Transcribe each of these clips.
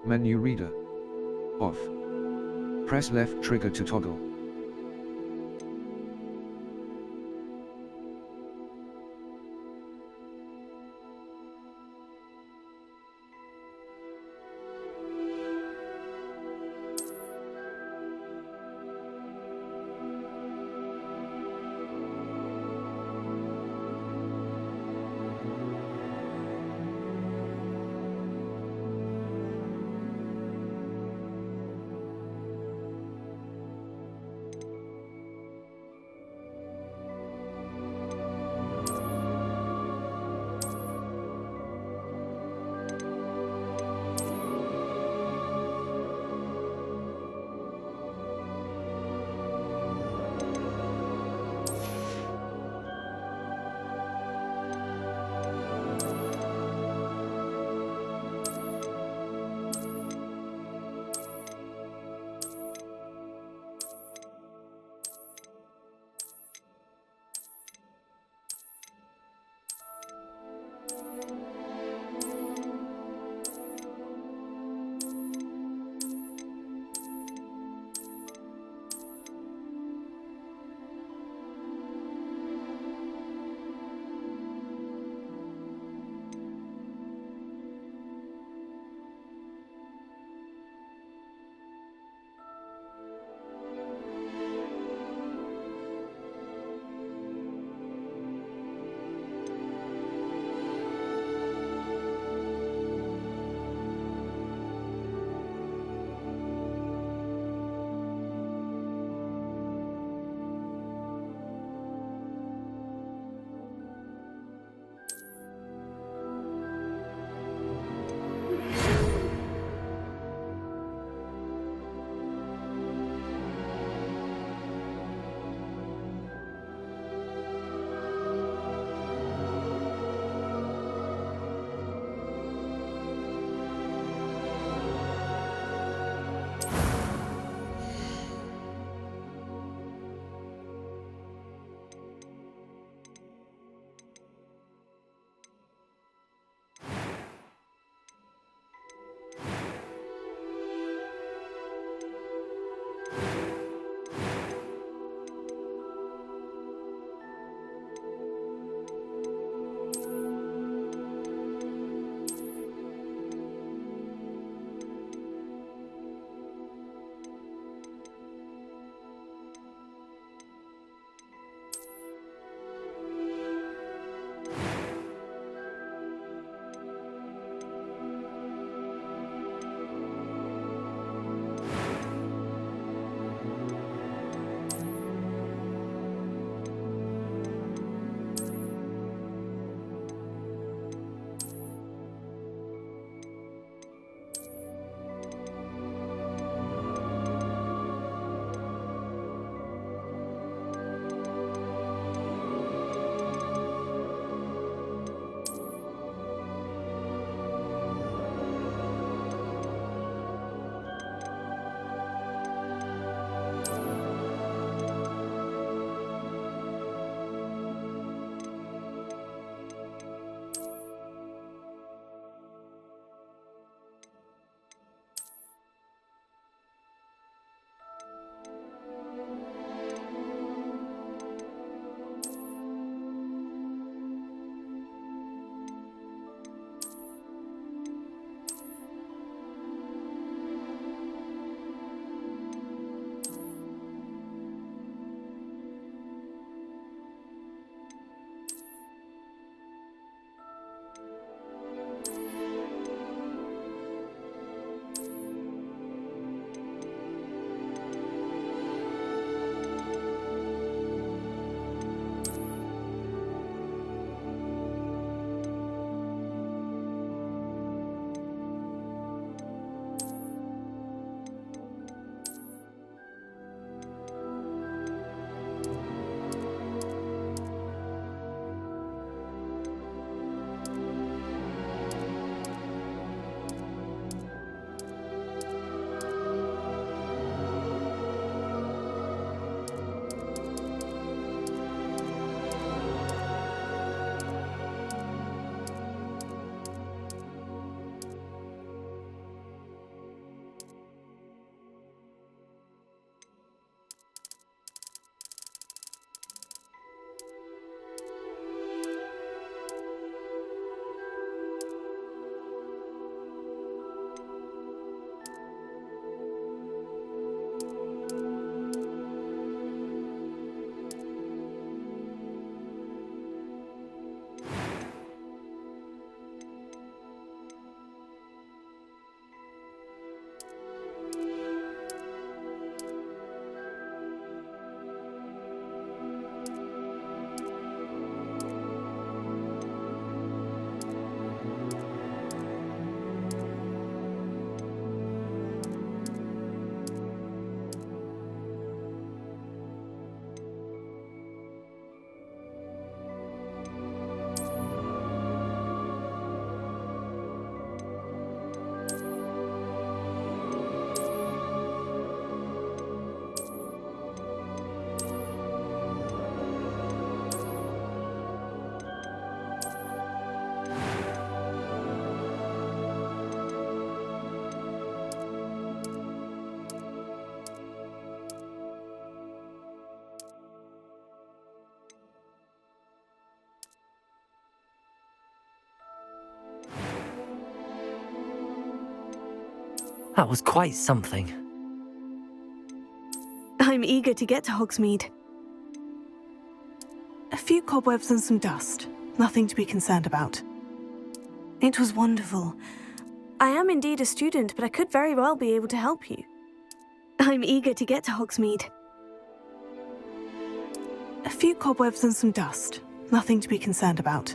Menu reader. Off. Press left trigger to toggle. That was quite something. I'm eager to get to Hogsmeade. A few cobwebs and some dust. Nothing to be concerned about. It was wonderful. I am indeed a student, but I could very well be able to help you. I'm eager to get to Hogsmeade. A few cobwebs and some dust. Nothing to be concerned about.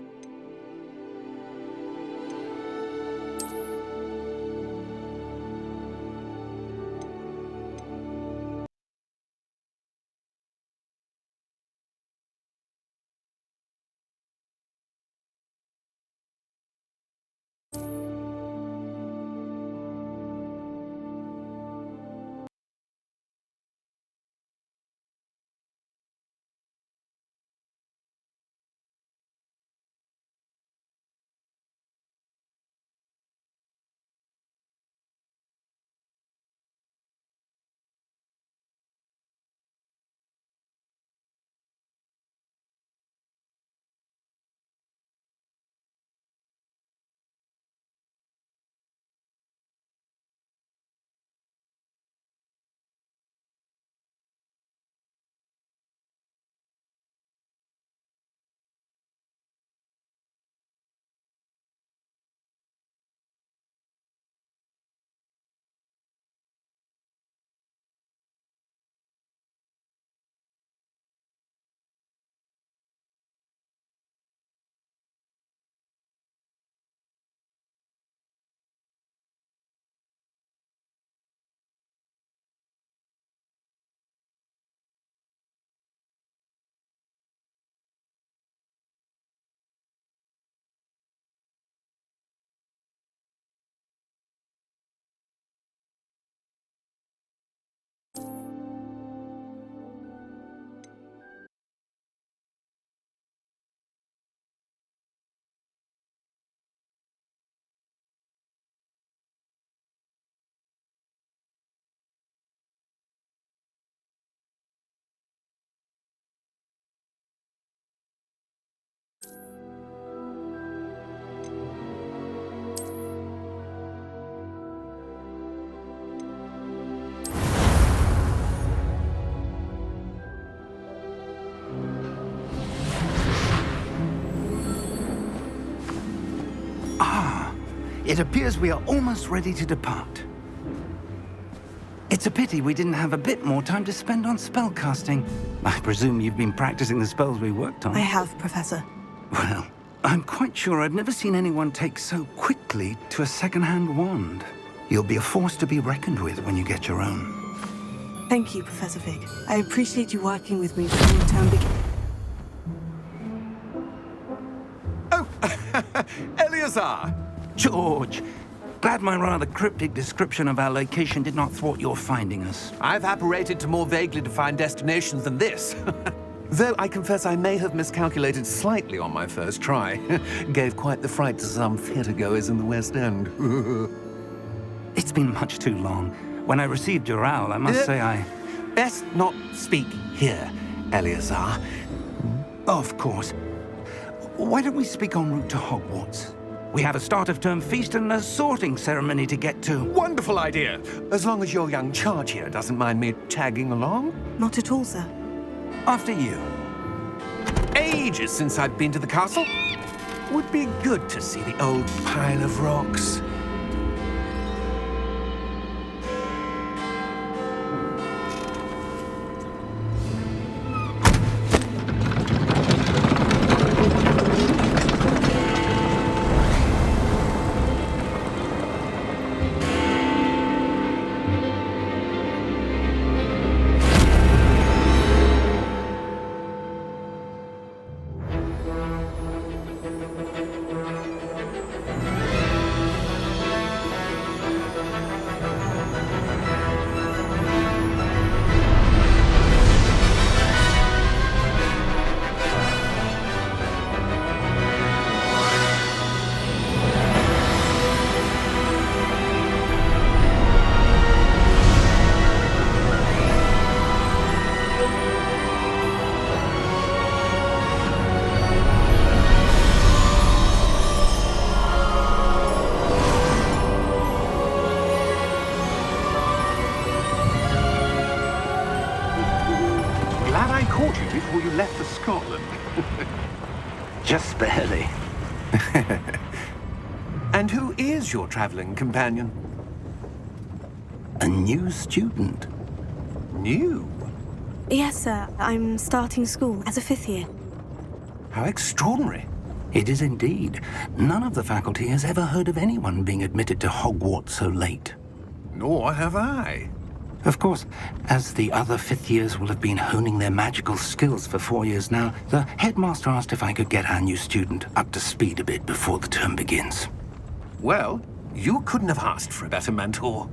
It appears we are almost ready to depart. It's a pity we didn't have a bit more time to spend on spellcasting. I presume you've been practicing the spells we worked on. I have, Professor. Well, I'm quite sure I've never seen anyone take so quickly to a second-hand wand. You'll be a force to be reckoned with when you get your own. Thank you, Professor Fig. I appreciate you working with me before the term begins. Oh, Eleazar! George, glad my rather cryptic description of our location did not thwart your finding us. I've apparated to more vaguely defined destinations than this. Though I confess I may have miscalculated slightly on my first try. Gave quite the fright to some theatre-goers in the West End. It's been much too long. When I received your owl, I must say I... Best not speak here, Eleazar. Of course. Why don't we speak en route to Hogwarts? We have a start-of-term feast and a sorting ceremony to get to. Wonderful idea! As long as your young charge here doesn't mind me tagging along. Not at all, sir. After you. Ages since I've been to the castle. Would be good to see the old pile of rocks. Just barely. And who is your traveling companion? A new student. New? Yes, sir. I'm starting school as a 5th year. How extraordinary. It is indeed. None of the faculty has ever heard of anyone being admitted to Hogwarts so late. Nor have I. Of course, as the other 5th years will have been honing their magical skills for 4 years now, the headmaster asked if I could get our new student up to speed a bit before the term begins. Well, you couldn't have asked for a better mentor.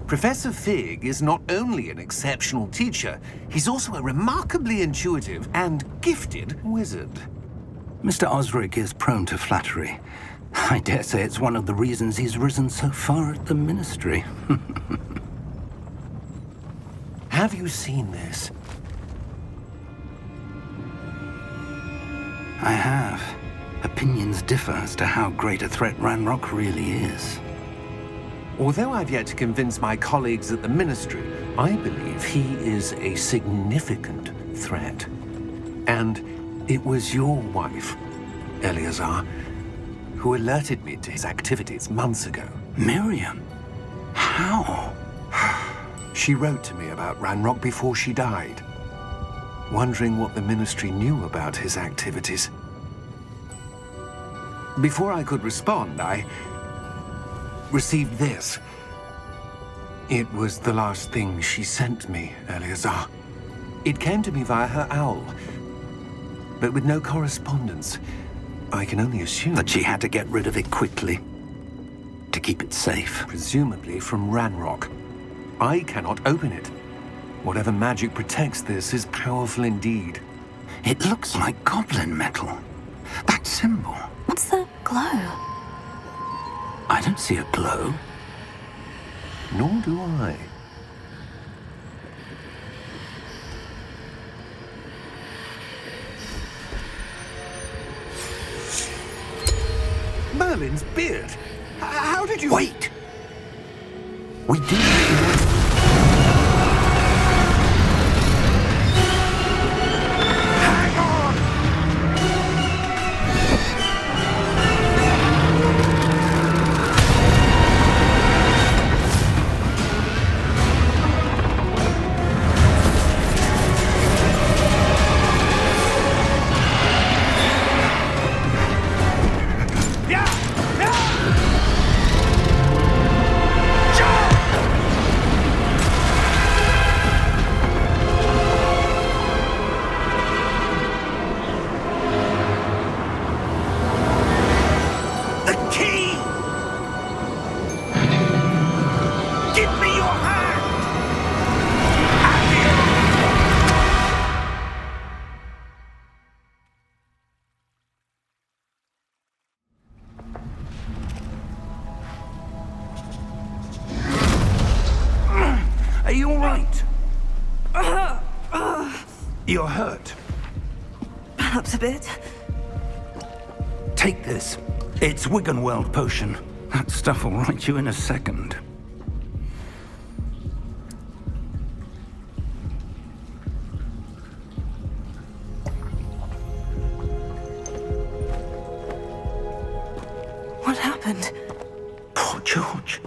Professor Fig is not only an exceptional teacher, he's also a remarkably intuitive and gifted wizard. Mr. Osric is prone to flattery. I dare say it's one of the reasons he's risen so far at the Ministry. Have you seen this? I have. Opinions differ as to how great a threat Ranrock really is. Although I've yet to convince my colleagues at the Ministry, I believe he is a significant threat. And it was your wife, Eleazar, who alerted me to his activities months ago. Miriam? How? She wrote to me about Ranrock before she died, wondering what the Ministry knew about his activities. Before I could respond, I received this. It was the last thing she sent me, Eleazar. It came to me via her owl, but with no correspondence. I can only assume That she had to get rid of it quickly to keep it safe. presumably from Ranrock. I cannot open it. Whatever magic protects this is powerful indeed. It looks like goblin metal. That symbol. What's that glow? I don't see a glow. Nor do I. Merlin's beard. How did you... Wait! We do. Hang on! The key! Give me your hand! Are you all right? You're hurt. Perhaps a bit. Take this. It's Wiggenweld potion. That stuff will right you in a second. What happened? Poor George.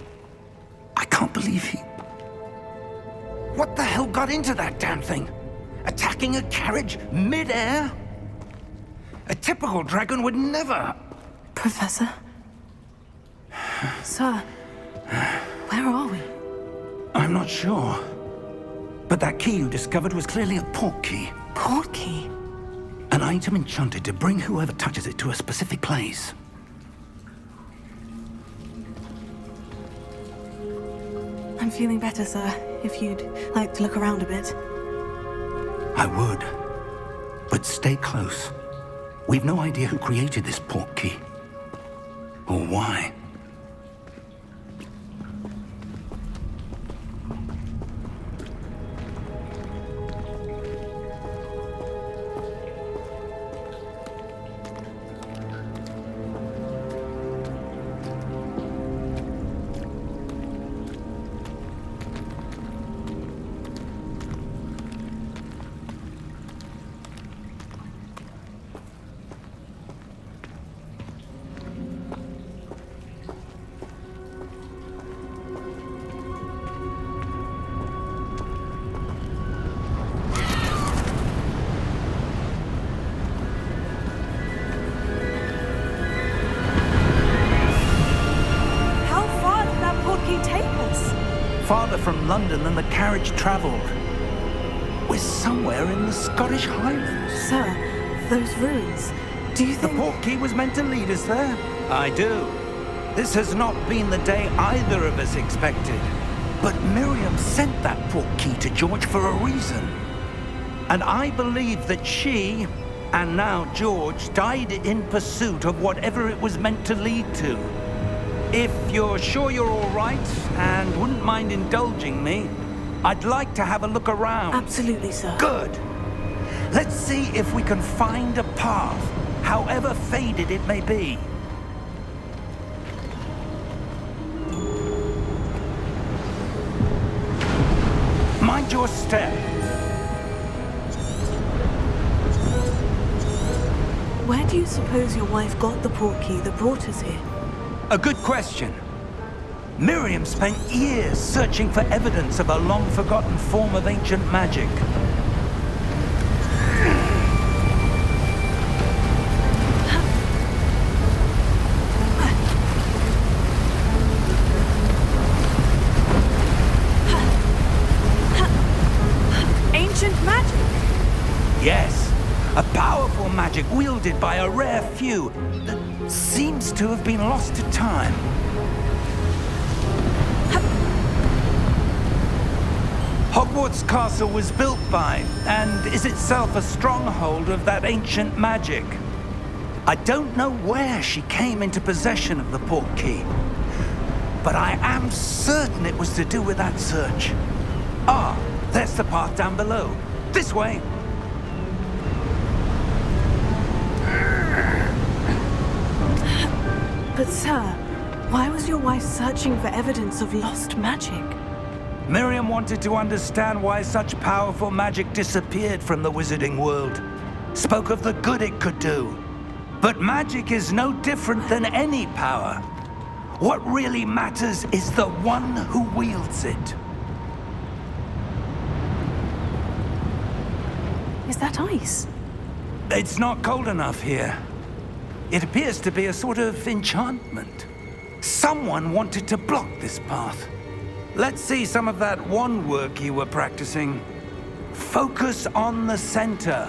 I can't believe he... What the hell got into that damn thing? Attacking a carriage mid-air? A typical dragon would never... Professor? Sir, where are we? I'm not sure. But that key you discovered was clearly a port key. Port key? An item enchanted to bring whoever touches it to a specific place. I'm feeling better, sir, if you'd like to look around a bit. I would. But stay close. We've no idea who created this port key. Or why. London than the carriage travelled. We're somewhere in the Scottish Highlands. Sir, those ruins, do you The think... portkey was meant to lead us there? I do. This has not been the day either of us expected. But Miriam sent that portkey to George for a reason. And I believe that she, and now George, died in pursuit of whatever it was meant to lead to. If you're sure you're all right and wouldn't mind indulging me, I'd like to have a look around. Absolutely, sir. Good. Let's see if we can find a path, however faded it may be. Mind your step. Where do you suppose your wife got the portkey that brought us here? A good question. Miriam spent years searching for evidence of a long-forgotten form of ancient magic. Ancient magic? Yes, a powerful magic wielded by a rare few that seems to have been lost to time. Hogwarts Castle was built by, and is itself a stronghold of that ancient magic. I don't know where she came into possession of the portkey, but I am certain it was to do with that search. Ah, there's the path down below. This way. But sir, why was your wife searching for evidence of lost magic? Miriam wanted to understand why such powerful magic disappeared from the wizarding world. Spoke of the good it could do. But magic is no different than any power. What really matters is the one who wields it. Is that ice? It's not cold enough here. It appears to be a sort of enchantment. Someone wanted to block this path. Let's see some of that wand work you were practicing. Focus on the center.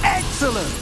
Excellent!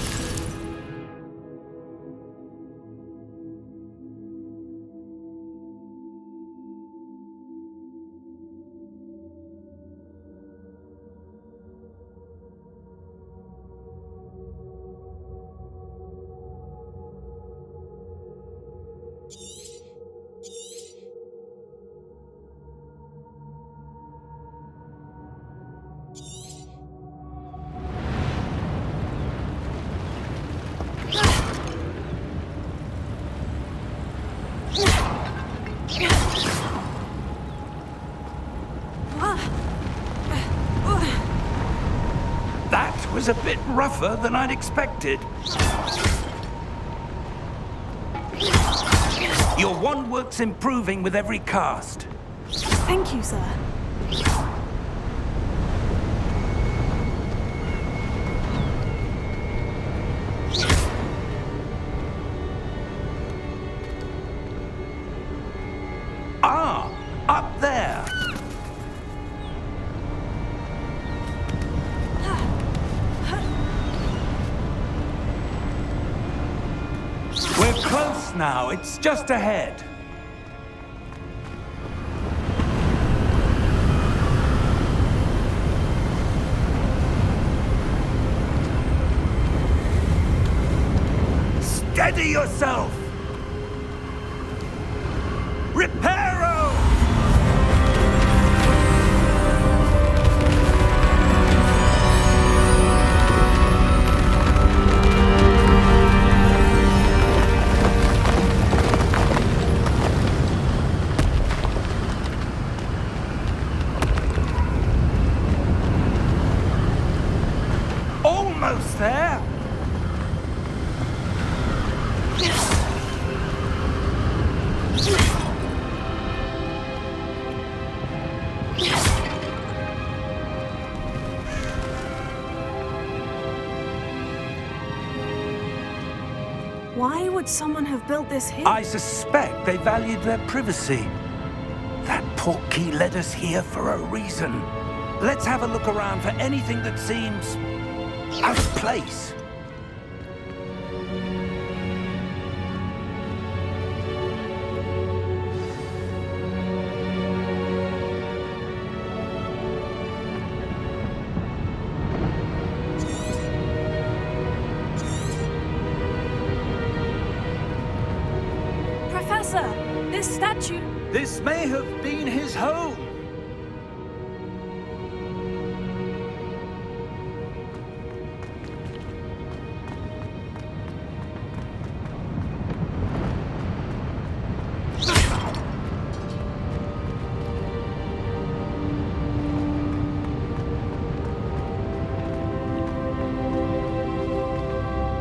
That was a bit rougher than I'd expected. Your wand work's improving with every cast. Thank you, sir. Ah, up there. We're close now. It's just ahead. Steady yourself. Reparo! Almost there. Why would someone have built this here? I suspect they valued their privacy. That portkey led us here for a reason. Let's have a look around for anything that seems out of place. Professor, this statue... This may have been his home.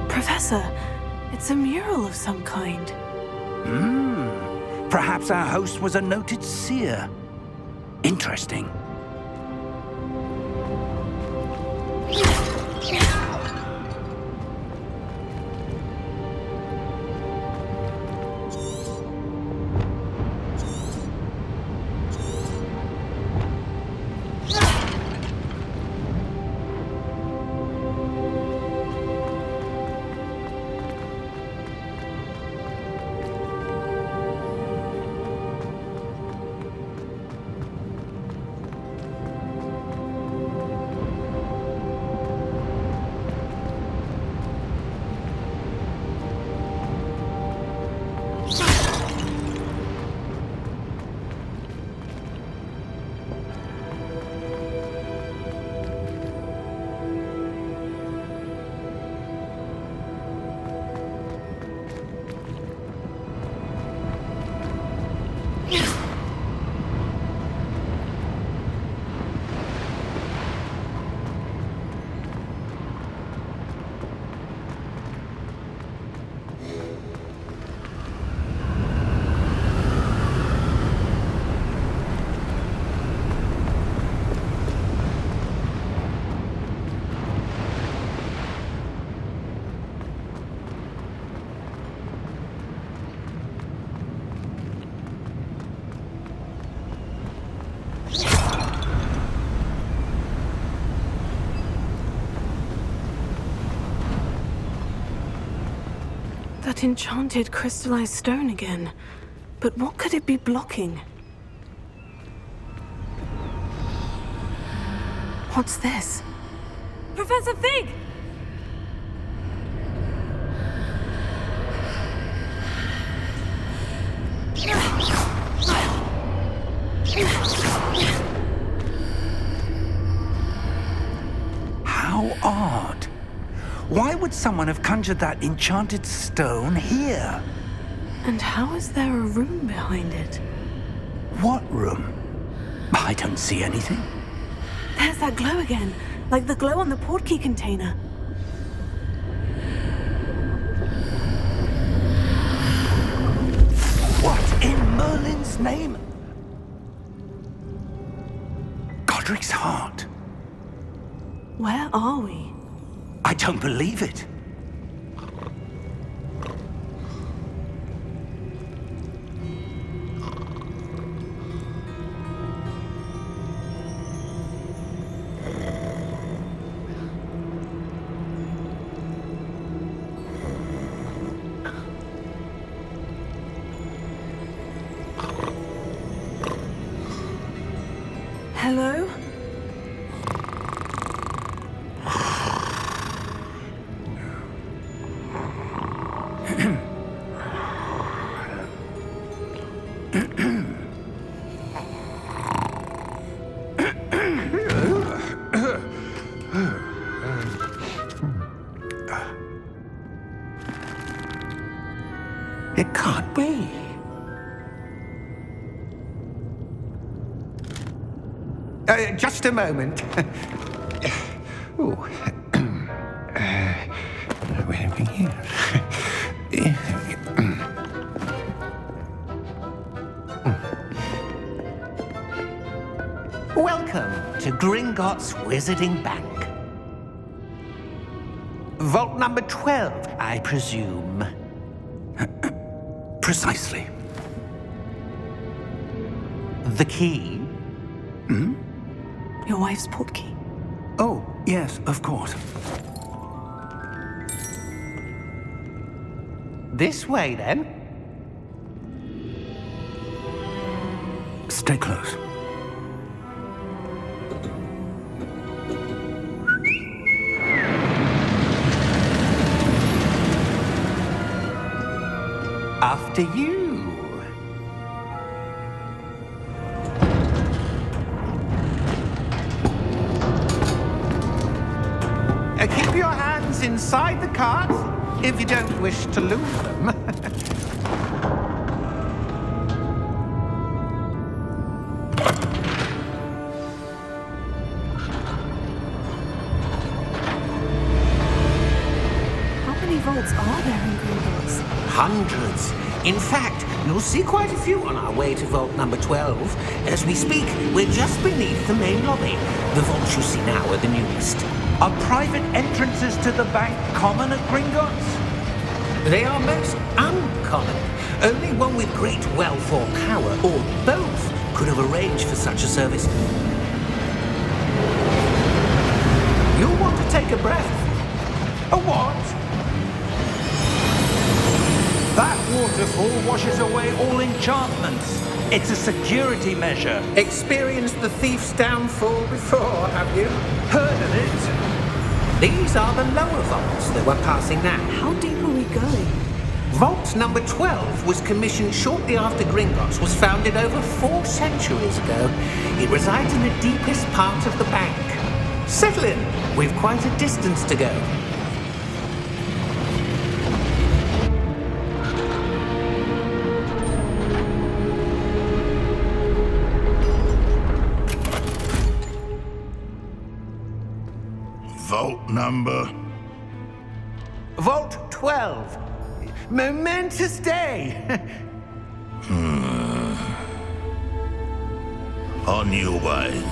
Professor, it's a mural of some kind. Perhaps our host was a noted seer. Interesting. That enchanted crystallized stone again. But what could it be blocking? What's this? Professor Fig! How odd. Why would someone have conjured that enchanted stone here? And how is there a room behind it? What room? I don't see anything. There's that glow again, like the glow on the portkey container. What in Merlin's name? Godric's heart. Where are we? I don't believe it. Hello? It can't be. Just a moment. Ooh. Where are we here? Welcome to Gringotts Wizarding Bank. Vault number 12, I presume. Precisely. The key? Your wife's portkey. Oh, yes, of course. This way, then. Stay close. After you. Keep your hands inside the cart if you don't wish to lose them. How many vaults are there in Gringotts? Hundreds. In fact, you'll see quite a few on our way to vault number 12. As we speak, we're just beneath the main lobby. The vaults you see now are the newest. Are private entrances to the bank common at Gringotts? They are most uncommon. Only one with great wealth or power, or both, could have arranged for such a service. You'll want to take a breath. A what? That waterfall washes away all enchantments. It's a security measure. Experienced the thief's downfall before, have you? Heard of it? These are the lower vaults that we're passing now. How deep are we going? Vault number 12 was commissioned shortly after Gringotts was founded over 4 centuries ago. It resides in the deepest part of the bank. Settle in. We've quite a distance to go. Vault number. Vault 12. Momentous day. On your way.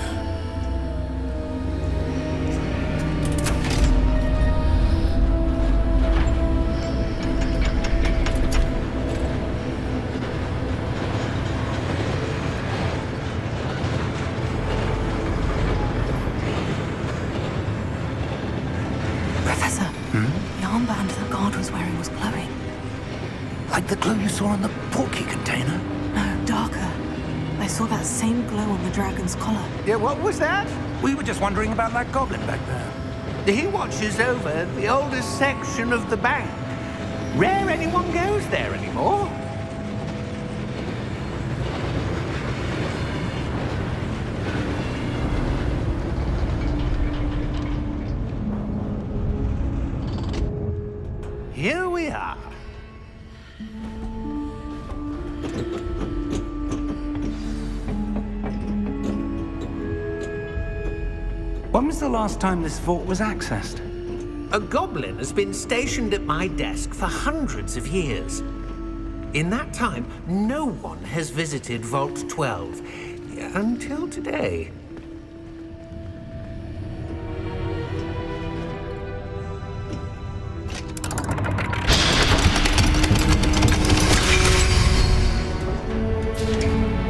Professor, the armband that guard was wearing was glowing. Like the glow you saw on the portkey container? No, darker. I saw that same glow on the dragon's collar. Yeah, what was that? We were just wondering about that goblin back there. He watches over the oldest section of the bank. Rare anyone goes there anymore. Here we are. When was the last time this vault was accessed? A goblin has been stationed at my desk for hundreds of years. In that time, no one has visited Vault 12 until today.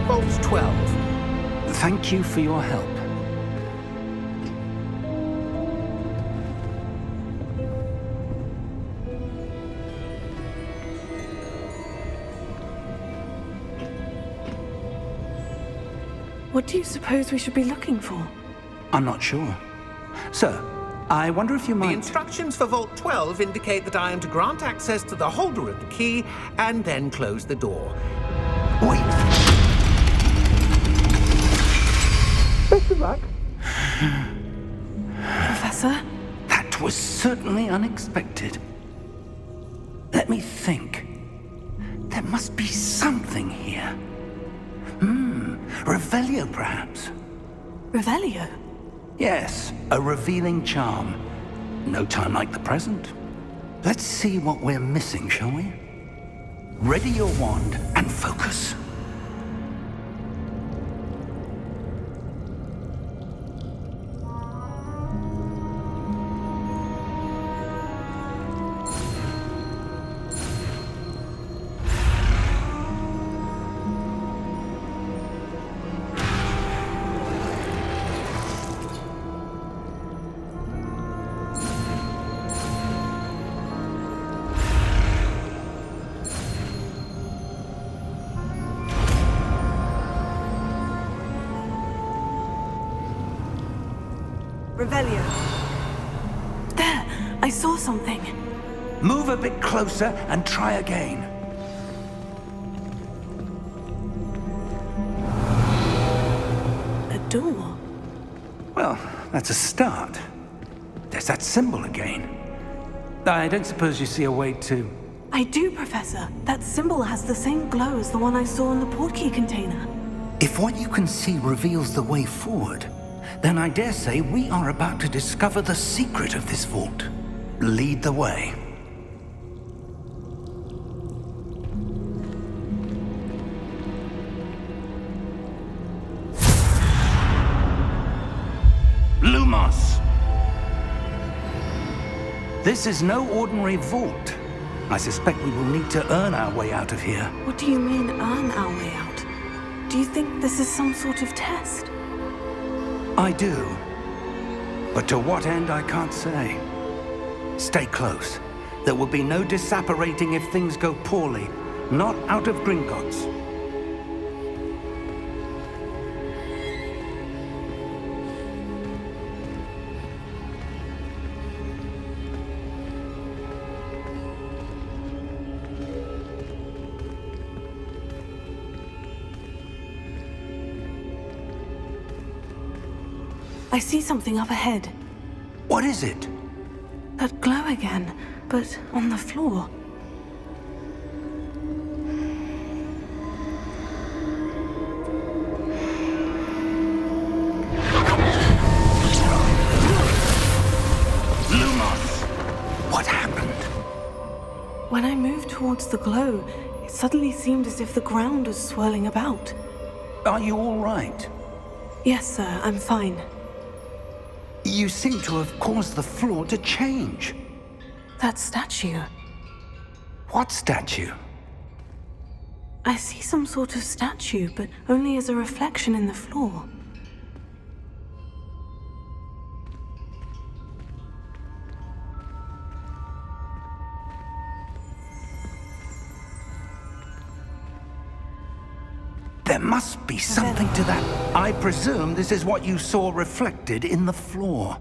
Vault 12. Thank you for your help. What do you suppose we should be looking for? I'm not sure. Sir, I wonder if you The might... instructions for Vault 12 indicate that I am to grant access to the holder of the key and then close the door. Wait! Best of luck. Professor? That was certainly unexpected. Let me think. There must be something here. Revelio, perhaps? Revelio? Yes, a revealing charm. No time like the present. Let's see what we're missing, shall we? Ready your wand and focus. Revelio. There! I saw something. Move a bit closer and try again. A door. Well, that's a start. There's that symbol again. I don't suppose you see a way to... I do, Professor. That symbol has the same glow as the one I saw in the portkey container. If what you can see reveals the way forward, then I dare say we are about to discover the secret of this vault. Lead the way. Lumos! This is no ordinary vault. I suspect we will need to earn our way out of here. What do you mean, earn our way out? Do you think this is some sort of test? I do. But to what end, I can't say. Stay close. There will be no disapparating if things go poorly. Not out of Gringotts. I see something up ahead. What is it? That glow again, but on the floor. Lumos! What happened? When I moved towards the glow, it suddenly seemed as if the ground was swirling about. Are you all right? Yes, sir, I'm fine. You seem to have caused the floor to change. That statue. What statue? I see some sort of statue, but only as a reflection in the floor. There must be something to that. I presume this is what you saw reflected in the floor.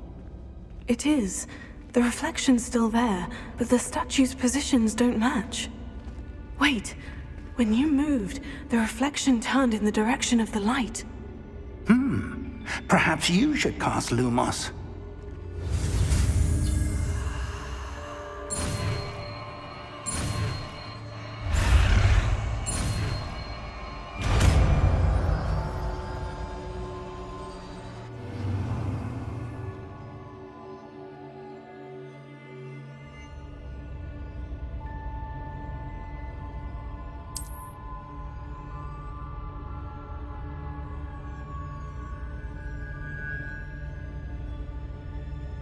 It is. The reflection's still there, but the statue's positions don't match. Wait. When you moved, the reflection turned in the direction of the light. Perhaps you should cast Lumos.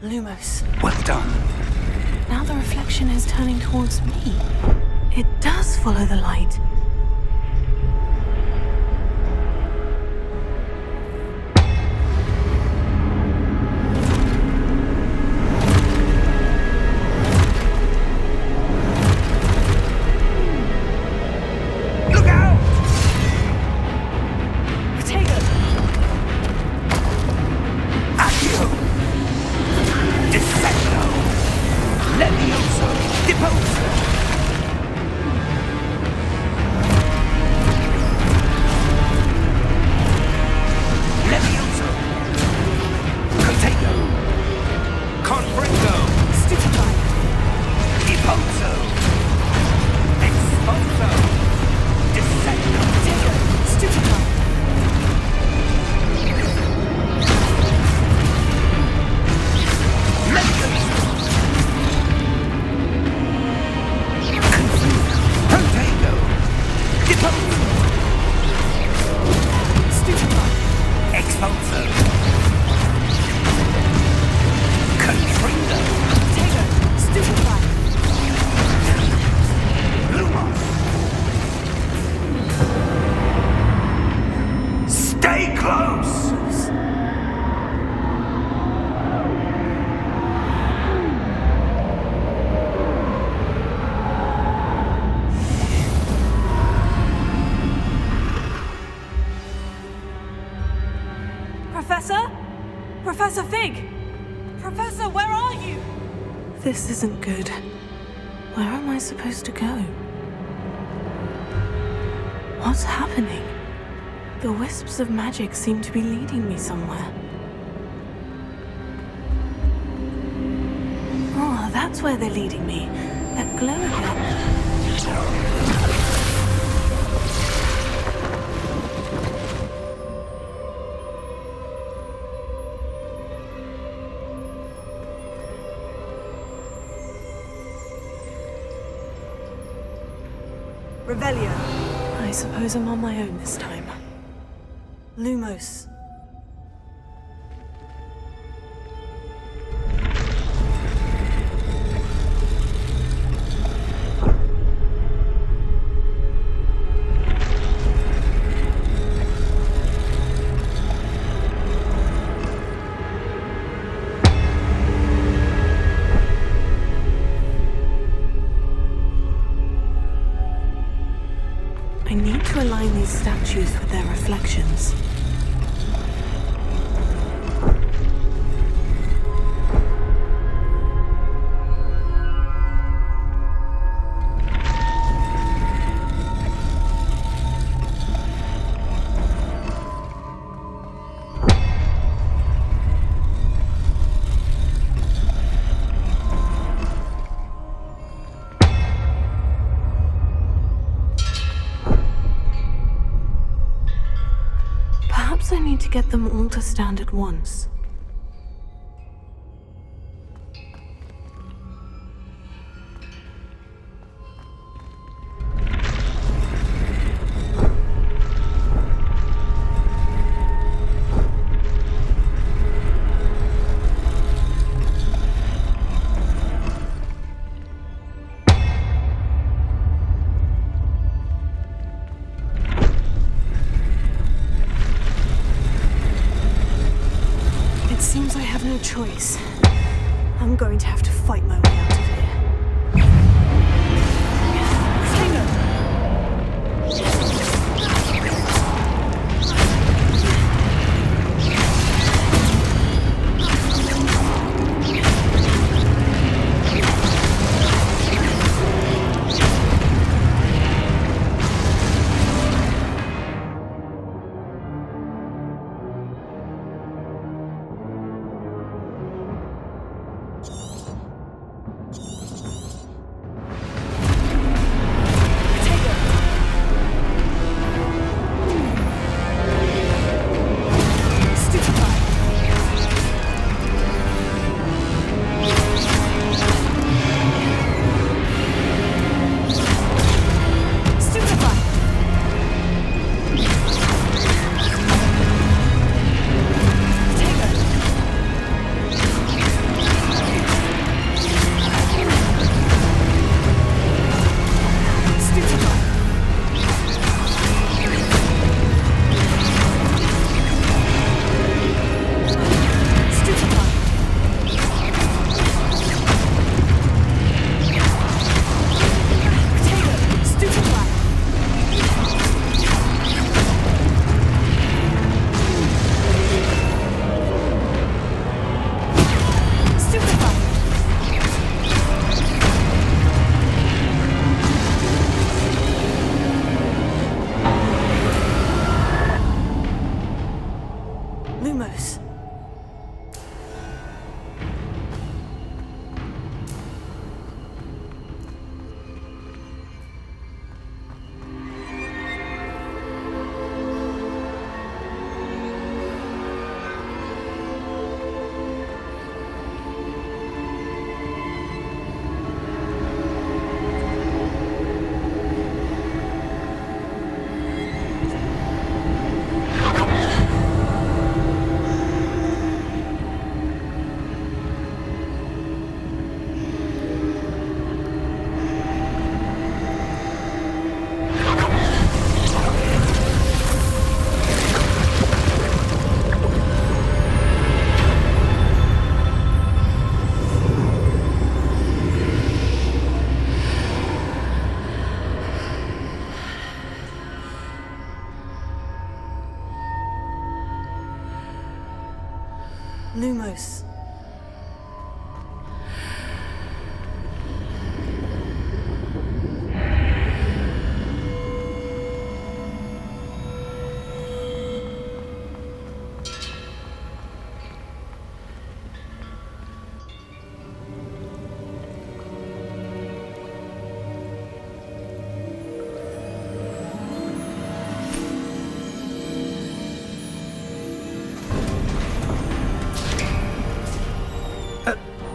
Lumos. Well done. Now the reflection is turning towards me. It does follow the light. Look out! Protego! Accio! Defecto! Levioso! Deposo! Professor, where are you? This isn't good. Where am I supposed to go? What's happening? The wisps of magic seem to be leading me somewhere. Oh, that's where they're leading me. That glow again. Revelio. I suppose I'm on my own this time. Lumos. I need to align these statues with their reflections. Perhaps I need to get them all to stand at once. It seems I have no choice. I'm going to have to fight my way out of here.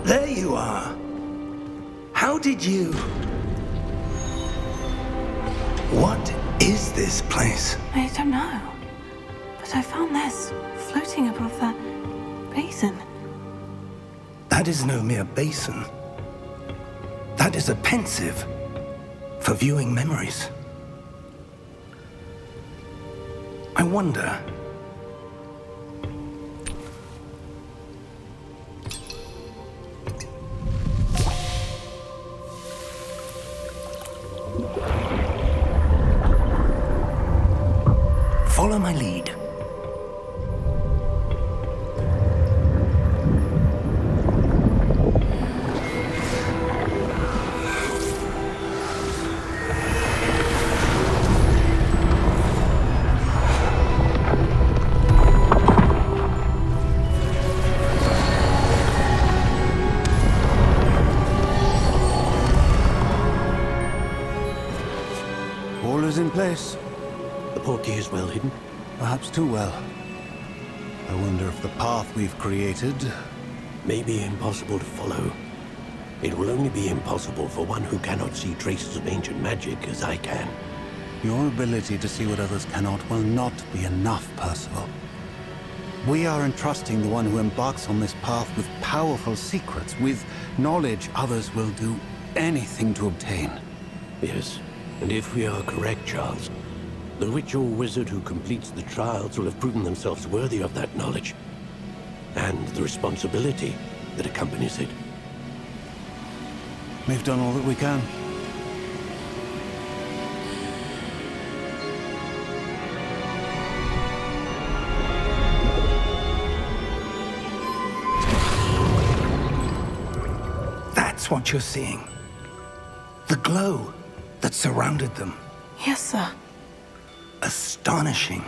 There you are. How did you... What is this place? I don't know. But I found this floating above that basin. That is no mere basin. That is a pensive for viewing memories. I wonder... Follow my lead. All is in place. The portkey is well hidden. Perhaps too well. I wonder if the path we've created... May be impossible to follow. It will only be impossible for one who cannot see traces of ancient magic as I can. Your ability to see what others cannot will not be enough, Percival. We are entrusting the one who embarks on this path with powerful secrets, with knowledge others will do anything to obtain. Yes, and if we are correct, Charles, the witch or wizard who completes the trials will have proven themselves worthy of that knowledge, and the responsibility that accompanies it. We've done all that we can. That's what you're seeing. The glow that surrounded them. Yes, sir. Astonishing.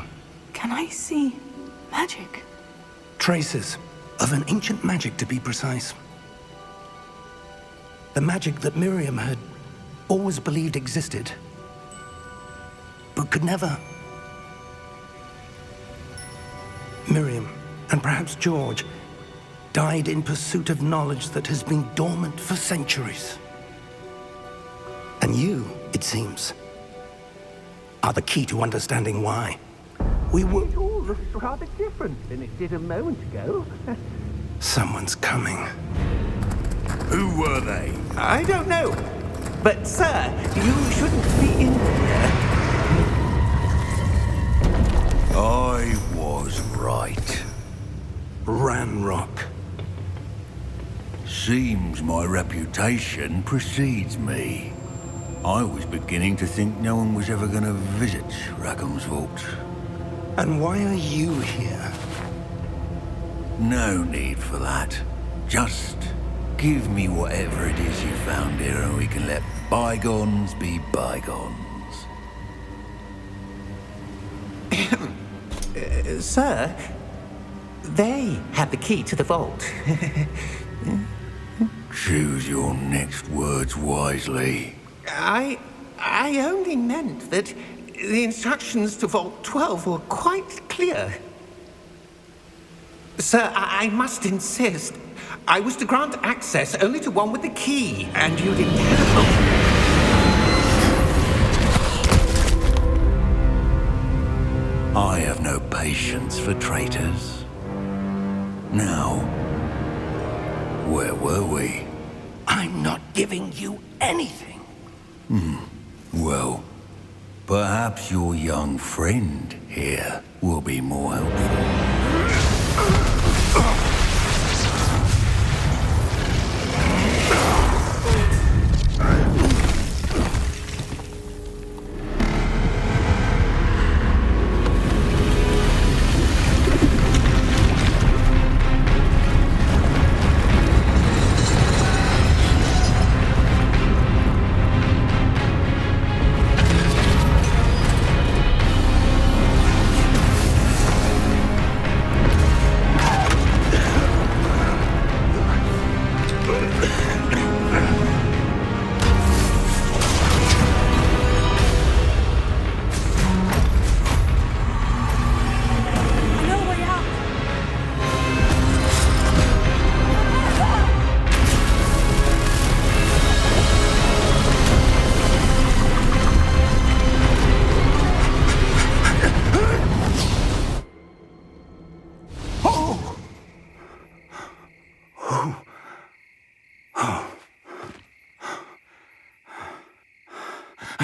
Can I see magic? Traces of an ancient magic, to be precise. The magic that Miriam had always believed existed, but could never. Miriam, and perhaps George, died in pursuit of knowledge that has been dormant for centuries. And you, it seems, are the key to understanding why. We were... It all looks rather different than it did a moment ago. Someone's coming. Who were they? I don't know. But, sir, you shouldn't be in here. I was right. Ranrock. Seems my reputation precedes me. I was beginning to think no one was ever going to visit Rackham's vault. And why are you here? No need for that. Just give me whatever it is you found here and we can let bygones be bygones. Sir, they had the key to the vault. Choose your next words wisely. I only meant that the instructions to Vault 12 were quite clear. Sir, I must insist. I was to grant access only to one with the key, and you didn't have I have no patience for traitors. Now, where were we? I'm not giving you anything. Well, perhaps your young friend here will be more helpful.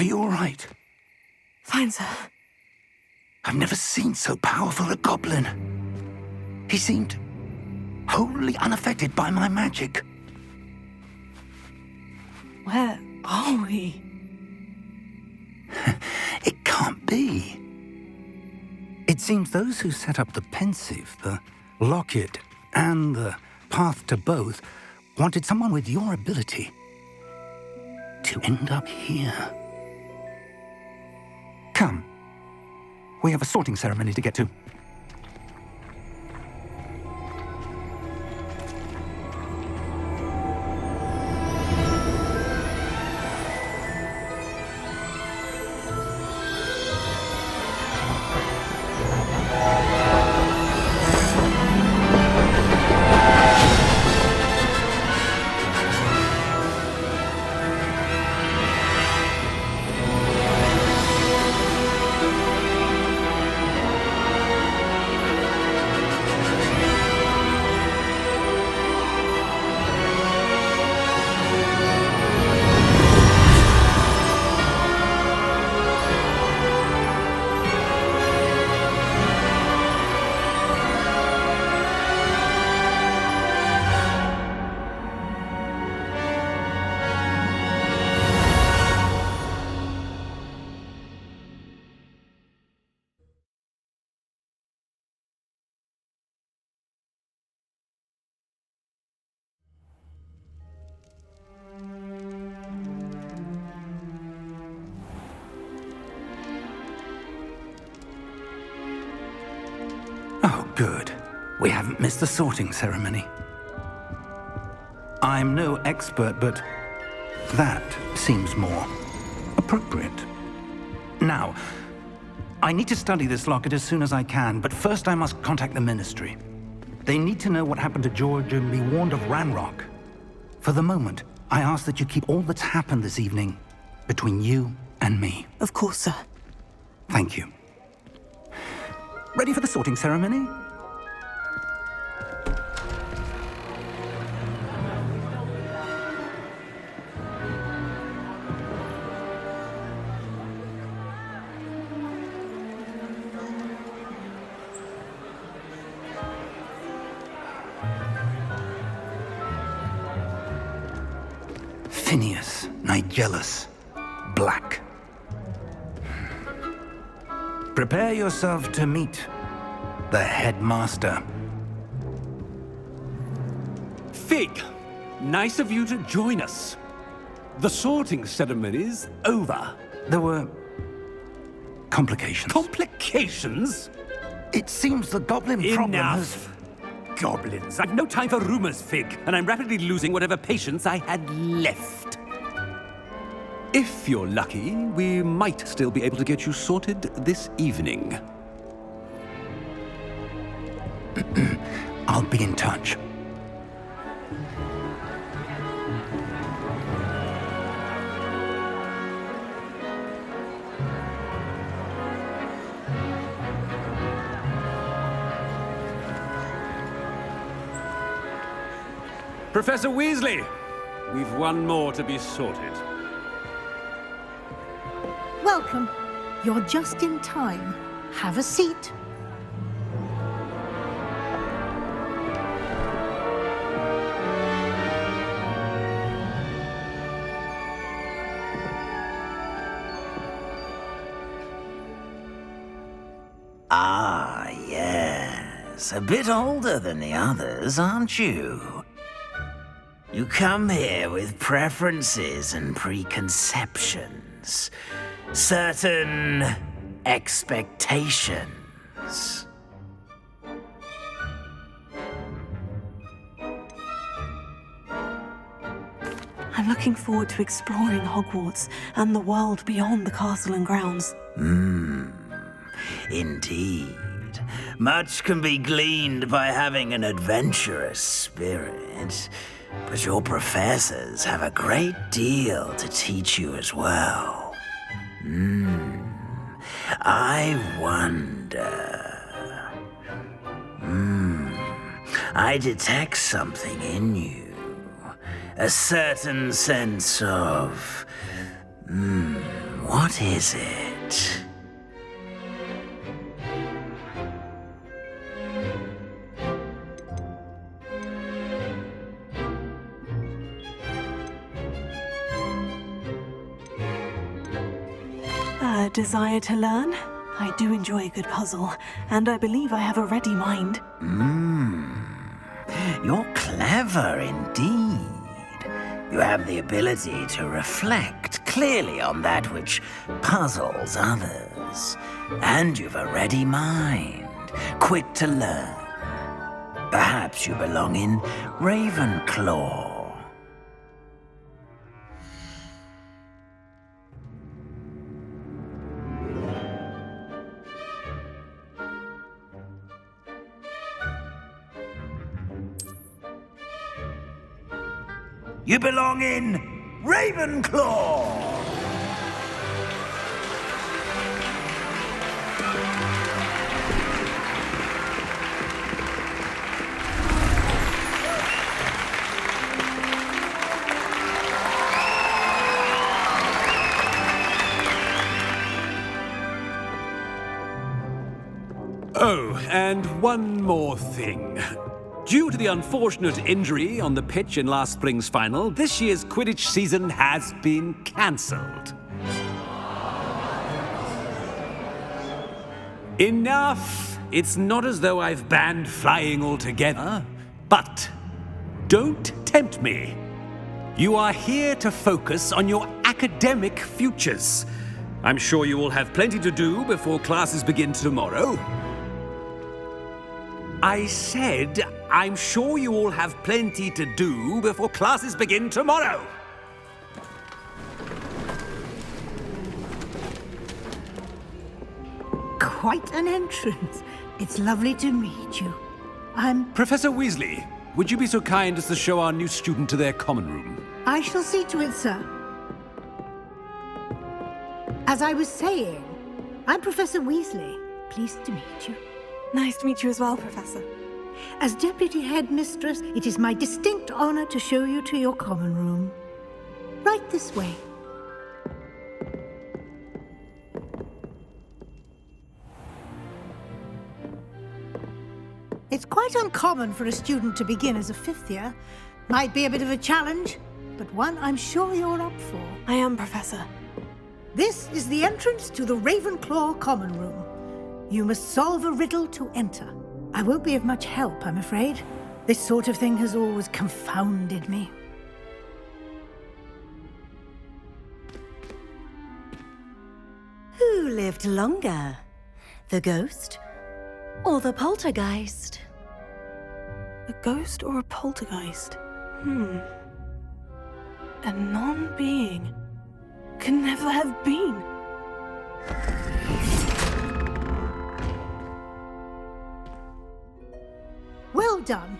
Are you all right? Fine, sir. I've never seen so powerful a goblin. He seemed wholly unaffected by my magic. Where are we? It can't be. It seems those who set up the pensive, the locket, and the path to both wanted someone with your ability to end up here. Come. We have a sorting ceremony to get to. Oh, good. We haven't missed the sorting ceremony. I'm no expert, but that seems more appropriate. Now, I need to study this locket as soon as I can, but first I must contact the Ministry. They need to know what happened to George and be warned of Ranrock. For the moment, I ask that you keep all that's happened this evening between you and me. Of course, sir. Thank you. Ready for the sorting ceremony? Phineas Nigellus Black. Prepare yourself to meet the headmaster. Fig, nice of you to join us. The sorting ceremony's over. There were complications. Complications? It seems the goblin problem has... Enough! Goblins. I've no time for rumors, Fig, and I'm rapidly losing whatever patience I had left. If you're lucky, we might still be able to get you sorted this evening. I'll be in touch. Professor Weasley, we've one more to be sorted. Welcome. You're just in time. Have a seat. Ah, yes. A bit older than the others, aren't you? You come here with preferences and preconceptions. Certain expectations. I'm looking forward to exploring Hogwarts and the world beyond the castle and grounds. Indeed. Much can be gleaned by having an adventurous spirit, but your professors have a great deal to teach you as well. I wonder... I detect something in you. A certain sense of... What is it? A desire to learn? I do enjoy a good puzzle, and I believe I have a ready mind. You're clever indeed. You have the ability to reflect clearly on that which puzzles others. And you've a ready mind, quick to learn. Perhaps you belong in Ravenclaw. You belong in Ravenclaw! Oh, and one more thing. Due to the unfortunate injury on the pitch in last spring's final, this year's Quidditch season has been cancelled. Enough! It's not as though I've banned flying altogether, but don't tempt me. You are here to focus on your academic futures. I'm sure you will have plenty to do before classes begin tomorrow. I said, I'm sure you all have plenty to do before classes begin tomorrow. Quite an entrance. It's lovely to meet you. Professor Weasley, would you be so kind as to show our new student to their common room? I shall see to it, sir. As I was saying, I'm Professor Weasley. Pleased to meet you. Nice to meet you as well, Professor. As Deputy Headmistress, it is my distinct honor to show you to your common room. Right this way. It's quite uncommon for a student to begin as a fifth year. Might be a bit of a challenge, but one I'm sure you're up for. I am, Professor. This is the entrance to the Ravenclaw common room. You must solve a riddle to enter. I won't be of much help, I'm afraid. This sort of thing has always confounded me. Who lived longer? The ghost or the poltergeist? A ghost or a poltergeist? A non-being can never have been. Well done.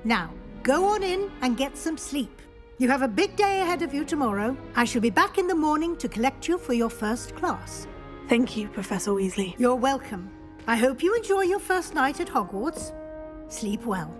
Now, go on in and get some sleep. You have a big day ahead of you tomorrow. I shall be back in the morning to collect you for your first class. Thank you, Professor Weasley. You're welcome. I hope you enjoy your first night at Hogwarts. Sleep well.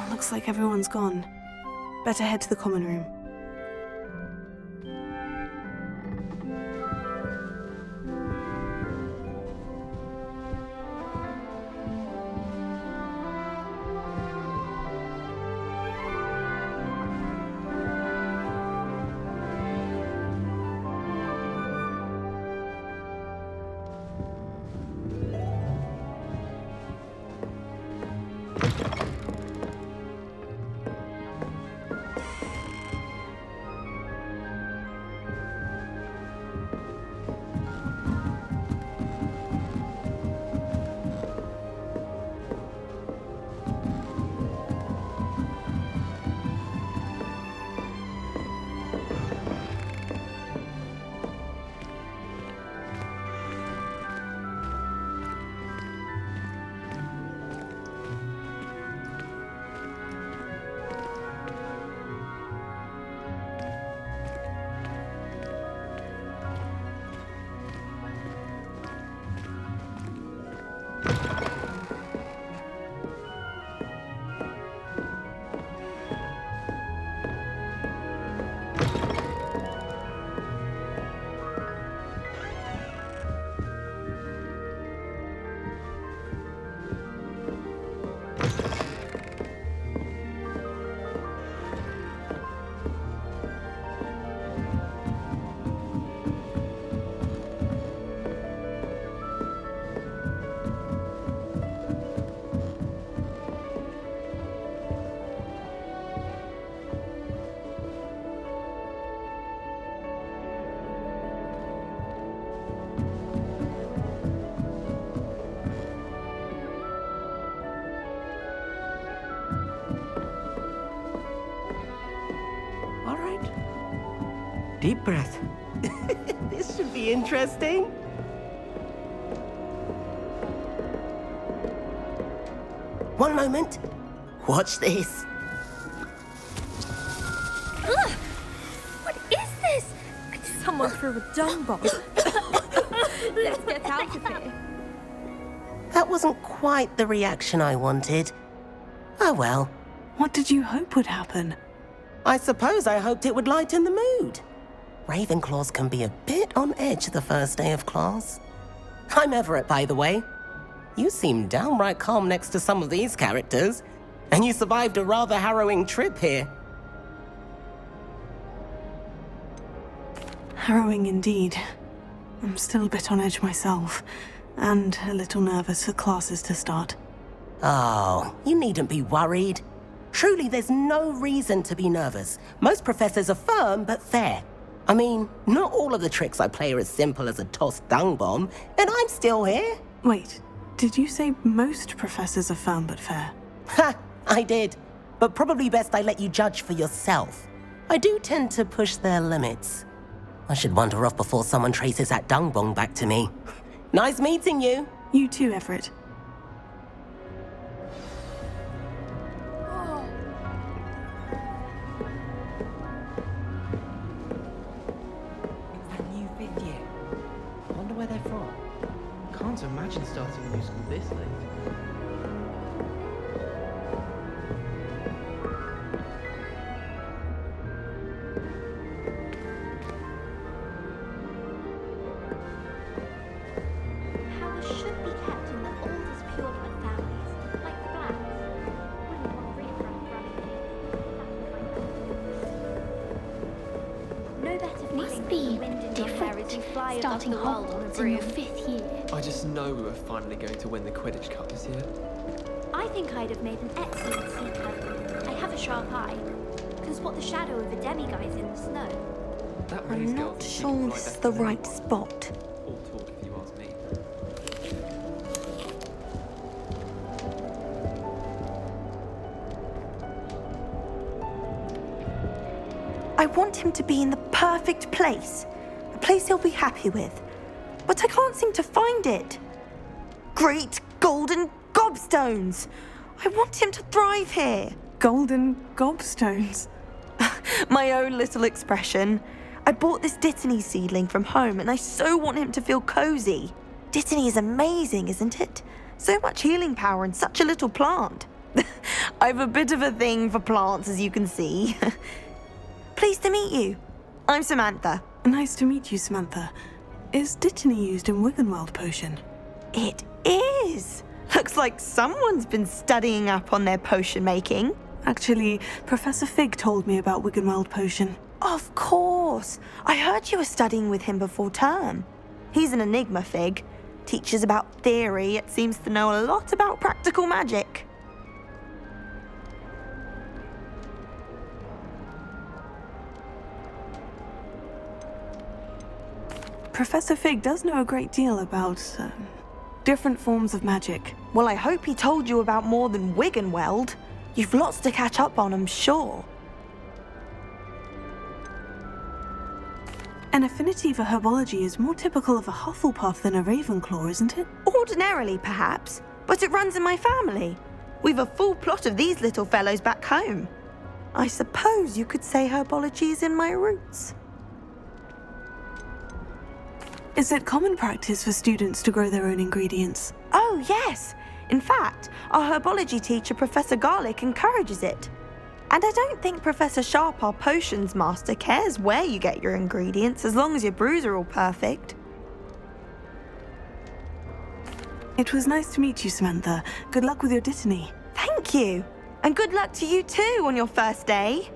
Looks like everyone's gone. Better head to the common room. Deep breath. This should be interesting. One moment. Watch this. Ugh! What is this? Someone threw a dung bomb. Let's get out of here. That wasn't quite the reaction I wanted. Oh well. What did you hope would happen? I suppose I hoped it would lighten the mood. Ravenclaws can be a bit on edge the first day of class. I'm Everett, by the way. You seem downright calm next to some of these characters, and you survived a rather harrowing trip here. Harrowing indeed. I'm still a bit on edge myself, and a little nervous for classes to start. Oh, you needn't be worried. Truly, there's no reason to be nervous. Most professors are firm but fair. I mean, not all of the tricks I play are as simple as a tossed dung bomb, and I'm still here. Wait, did you say most professors are firm but fair? Ha, I did. But probably best I let you judge for yourself. I do tend to push their limits. I should wander off before someone traces that dung bomb back to me. Nice meeting you. You too, Everett. Where they're from. Can't imagine starting a new school this late. Powers should be kept in the oldest pureblood families, like flats. Wouldn't want riffraff running in. No better feeling Must be different starting Hogwarts in your 5th year. I just know we were finally going to win the Quidditch Cup this year. I think I'd have made an excellent seeker. I have a sharp eye. Can spot the shadow of a demiguise in the snow. That I'm raised not girls sure this is the right spot. all talk if you ask me. I want him to be in the perfect place. A place he'll be happy with. But I can't seem to find it. Great golden gobstones! I want him to thrive here. Golden gobstones? My own little expression. I bought this Dittany seedling from home and I so want him to feel cozy. Dittany is amazing, isn't it? So much healing power in such a little plant. I've a bit of a thing for plants, as you can see. Pleased to meet you. I'm Samantha. Nice to meet you, Samantha. Is Dittany used in Wiggenweld potion? It is. Looks like someone's been studying up on their potion making. Actually, Professor Fig told me about Wiggenweld potion. Of course. I heard you were studying with him before term. He's an enigma, Fig. Teaches about theory, yet seems to know a lot about practical magic. Professor Fig does know a great deal about different forms of magic. Well, I hope he told you about more than Wiggenweld. You've lots to catch up on, I'm sure. An affinity for herbology is more typical of a Hufflepuff than a Ravenclaw, isn't it? Ordinarily, perhaps, but it runs in my family. We've a full plot of these little fellows back home. I suppose you could say herbology is in my roots. Is it common practice for students to grow their own ingredients? Oh, yes. In fact, our herbology teacher, Professor Garlick, encourages it. And I don't think Professor Sharp, our potions master, cares where you get your ingredients as long as your brews are all perfect. It was nice to meet you, Samantha. Good luck with your Dittany. Thank you. And good luck to you too on your first day.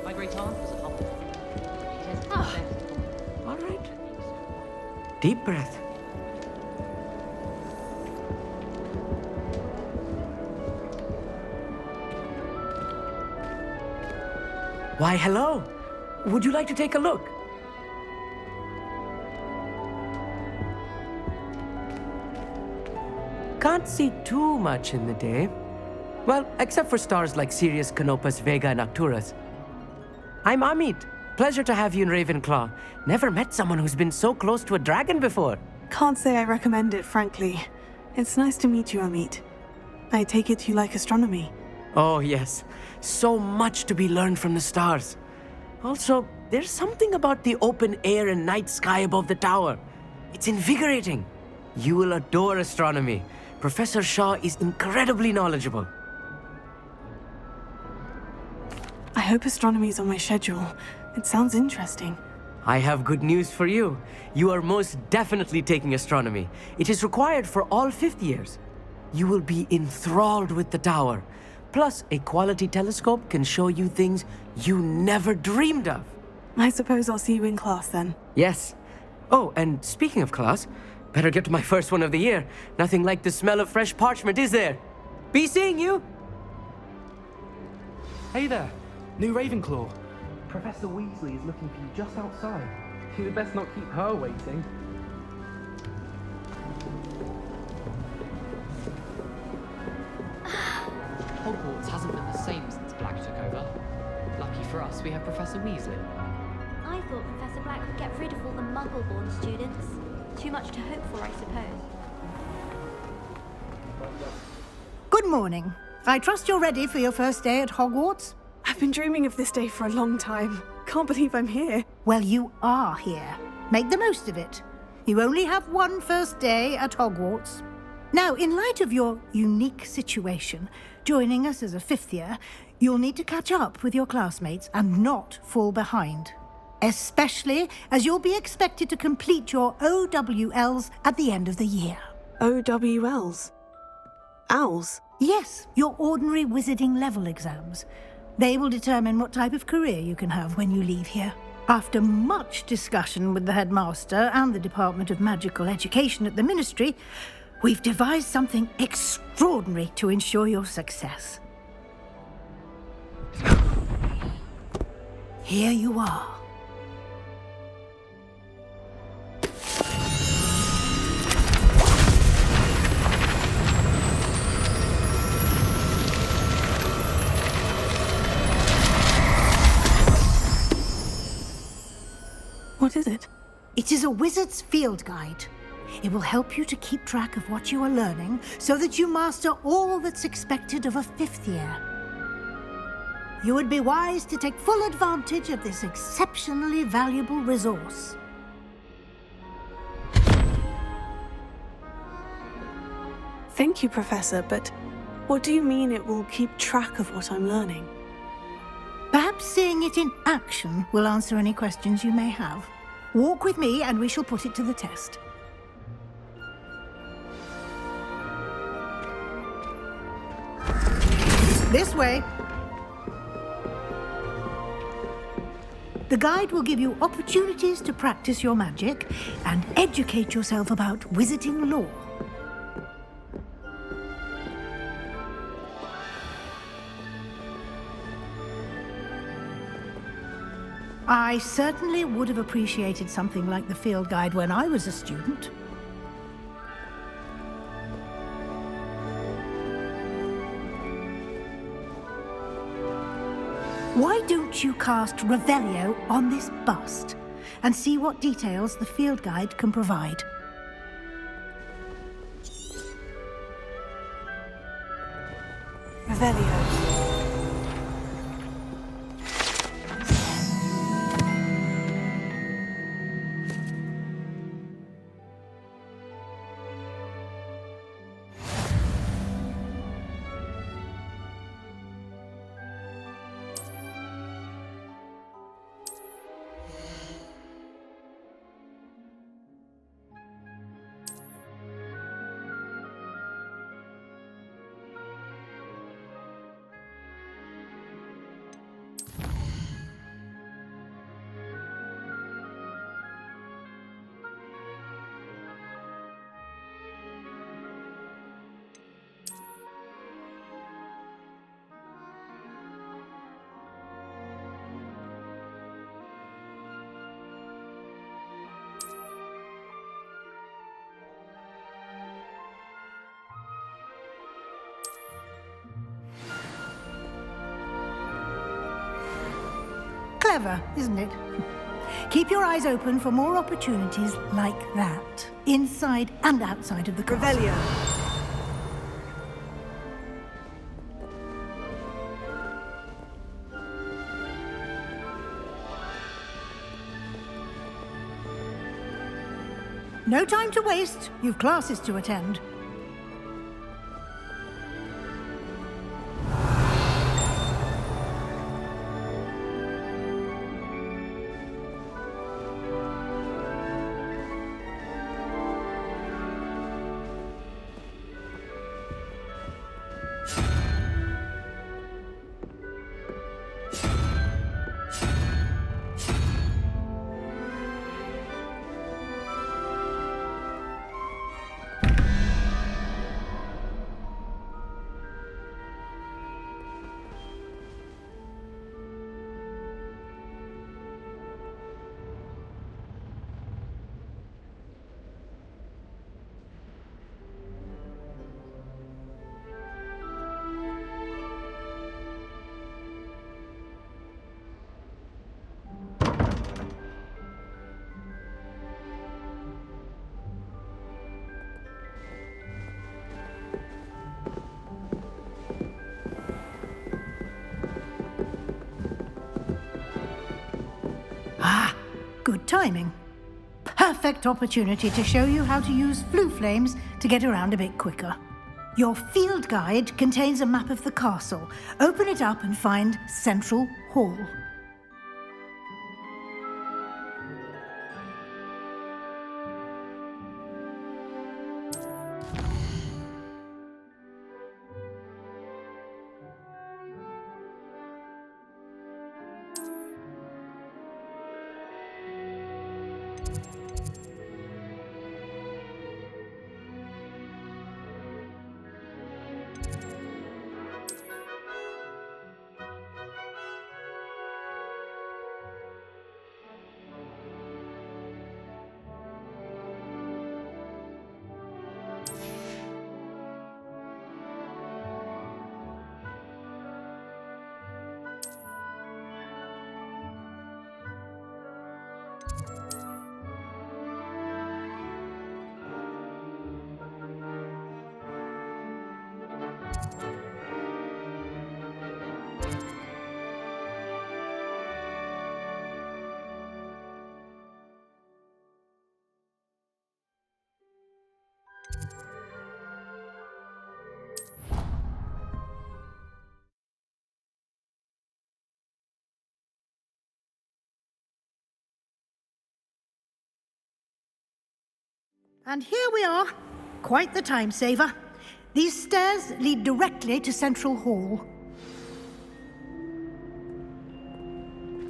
My great aunt was a Hufflepuff. All right. Deep breath. Why, hello. Would you like to take a look? Can't see too much in the day. Well, except for stars like Sirius, Canopus, Vega, and Arcturus. I'm Amit. Pleasure to have you in Ravenclaw. Never met someone who's been so close to a dragon before. Can't say I recommend it, frankly. It's nice to meet you, Amit. I take it you like astronomy. Oh, yes. So much to be learned from the stars. Also, there's something about the open air and night sky above the tower. It's invigorating. You will adore astronomy. Professor Shaw is incredibly knowledgeable. I hope astronomy's on my schedule. It sounds interesting. I have good news for you. You are most definitely taking astronomy. It is required for all fifth years. You will be enthralled with the tower. Plus, a quality telescope can show you things you never dreamed of. I suppose I'll see you in class then. Yes. Oh, and speaking of class, better get to my first one of the year. Nothing like the smell of fresh parchment, is there? Be seeing you! Hey there, new Ravenclaw. Professor Weasley is looking for you just outside. You'd best not keep her waiting. Hogwarts hasn't been the same since Black took over. Lucky for us, we have Professor Weasley. I thought Professor Black would get rid of all the Muggle-born students. Too much to hope for, I suppose. Good morning. I trust you're ready for your first day at Hogwarts? I've been dreaming of this day for a long time. Can't believe I'm here. Well, you are here. Make the most of it. You only have one first day at Hogwarts. Now, in light of your unique situation, joining us as a fifth year, you'll need to catch up with your classmates and not fall behind. Especially as you'll be expected to complete your OWLs at the end of the year. OWLs? Owls? Yes, your ordinary wizarding level exams. They will determine what type of career you can have when you leave here. After much discussion with the headmaster and the Department of Magical Education at the Ministry, we've devised something extraordinary to ensure your success. Here you are. What is it? It is a wizard's field guide. It will help you to keep track of what you are learning so that you master all that's expected of a fifth year. You would be wise to take full advantage of this exceptionally valuable resource. Thank you, Professor, but what do you mean it will keep track of what I'm learning? Perhaps seeing it in action will answer any questions you may have. Walk with me and we shall put it to the test. This way. The guide will give you opportunities to practice your magic and educate yourself about wizarding lore. I certainly would have appreciated something like the field guide when I was a student. Why don't you cast Revelio on this bust and see what details the field guide can provide? Revelio. Clever, isn't it? Keep your eyes open for more opportunities like that, inside and outside of the castle. Revelio. No time to waste. You've classes to attend. Good timing. Perfect opportunity to show you how to use flue flames to get around a bit quicker. Your field guide contains a map of the castle. Open it up and find Central Hall. And here we are. Quite the time saver. These stairs lead directly to Central Hall.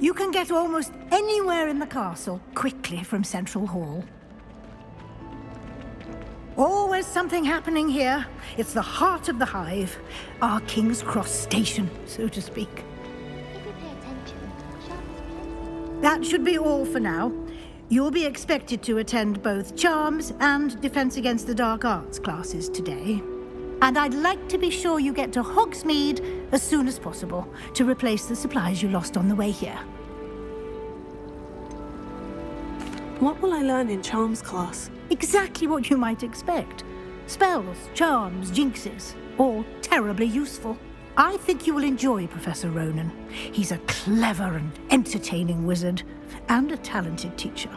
You can get almost anywhere in the castle quickly from Central Hall. Always something happening here. It's the heart of the hive. Our King's Cross station, so to speak. That should be all for now. You'll be expected to attend both Charms and Defense Against the Dark Arts classes today. And I'd like to be sure you get to Hogsmeade as soon as possible to replace the supplies you lost on the way here. What will I learn in Charms class? Exactly what you might expect. Spells, charms, jinxes, all terribly useful. I think you will enjoy Professor Ronan. He's a clever and entertaining wizard, and a talented teacher.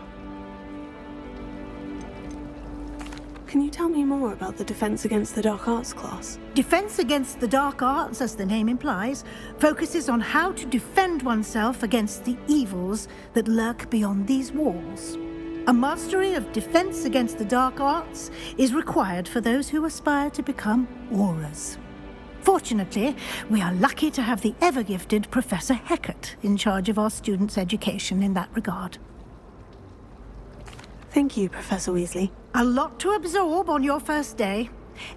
Can you tell me more about the Defense Against the Dark Arts class? Defense Against the Dark Arts, as the name implies, focuses on how to defend oneself against the evils that lurk beyond these walls. A mastery of Defense Against the Dark Arts is required for those who aspire to become Aurors. Fortunately, we are lucky to have the ever-gifted Professor Hecat in charge of our students' education in that regard. Thank you, Professor Weasley. A lot to absorb on your first day,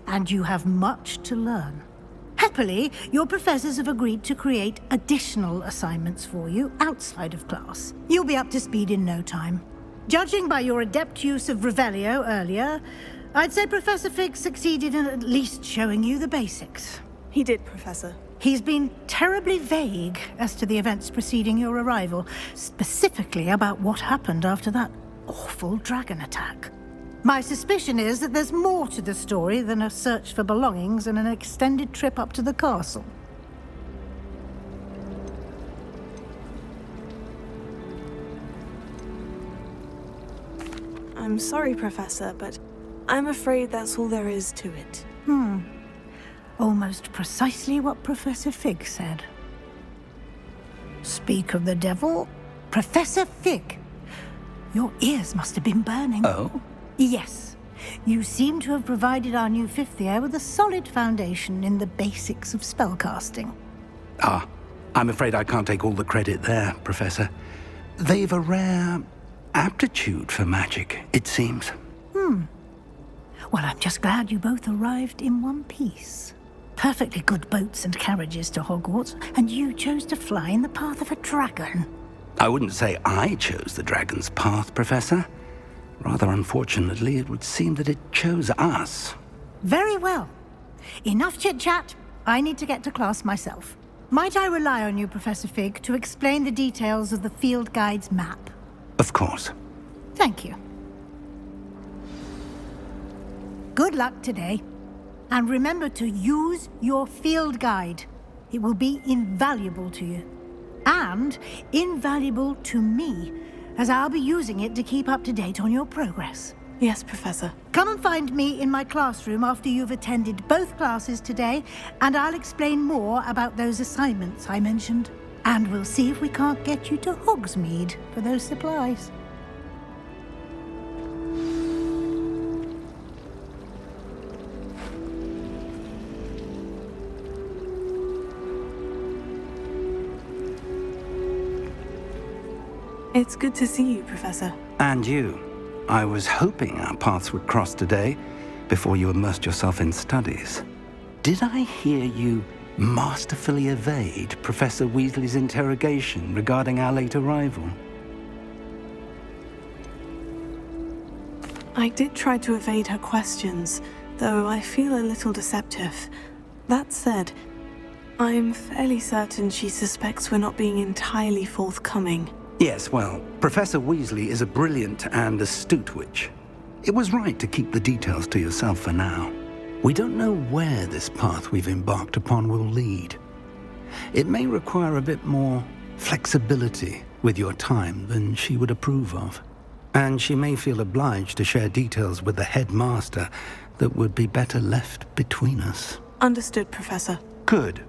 and you have much to learn. Happily, your professors have agreed to create additional assignments for you outside of class. You'll be up to speed in no time. Judging by your adept use of Revelio earlier, I'd say Professor Fig succeeded in at least showing you the basics. He did, Professor. He's been terribly vague as to the events preceding your arrival, specifically about what happened after that awful dragon attack. My suspicion is that there's more to the story than a search for belongings and an extended trip up to the castle. I'm sorry, Professor, but I'm afraid that's all there is to it. Almost precisely what Professor Fig said. Speak of the devil, Professor Fig. Your ears must have been burning. Oh? Yes. You seem to have provided our new fifth year with a solid foundation in the basics of spellcasting. Ah, I'm afraid I can't take all the credit there, Professor. They've a rare aptitude for magic, it seems. Well, I'm just glad you both arrived in one piece. Perfectly good boats and carriages to Hogwarts, and you chose to fly in the path of a dragon. I wouldn't say I chose the dragon's path, Professor. Rather unfortunately, it would seem that it chose us. Very well. Enough chit-chat. I need to get to class myself. Might I rely on you, Professor Fig, to explain the details of the field guide's map? Of course. Thank you. Good luck today. And remember to use your field guide. It will be invaluable to you. And invaluable to me, as I'll be using it to keep up to date on your progress. Yes, Professor. Come and find me in my classroom after you've attended both classes today, and I'll explain more about those assignments I mentioned. And we'll see if we can't get you to Hogsmeade for those supplies. It's good to see you, Professor. And you. I was hoping our paths would cross today, before you immersed yourself in studies. Did I hear you masterfully evade Professor Weasley's interrogation regarding our late arrival? I did try to evade her questions, though I feel a little deceptive. That said, I'm fairly certain she suspects we're not being entirely forthcoming. Yes, well, Professor Weasley is a brilliant and astute witch. It was right to keep the details to yourself for now. We don't know where this path we've embarked upon will lead. It may require a bit more flexibility with your time than she would approve of. And she may feel obliged to share details with the headmaster that would be better left between us. Understood, Professor. Good.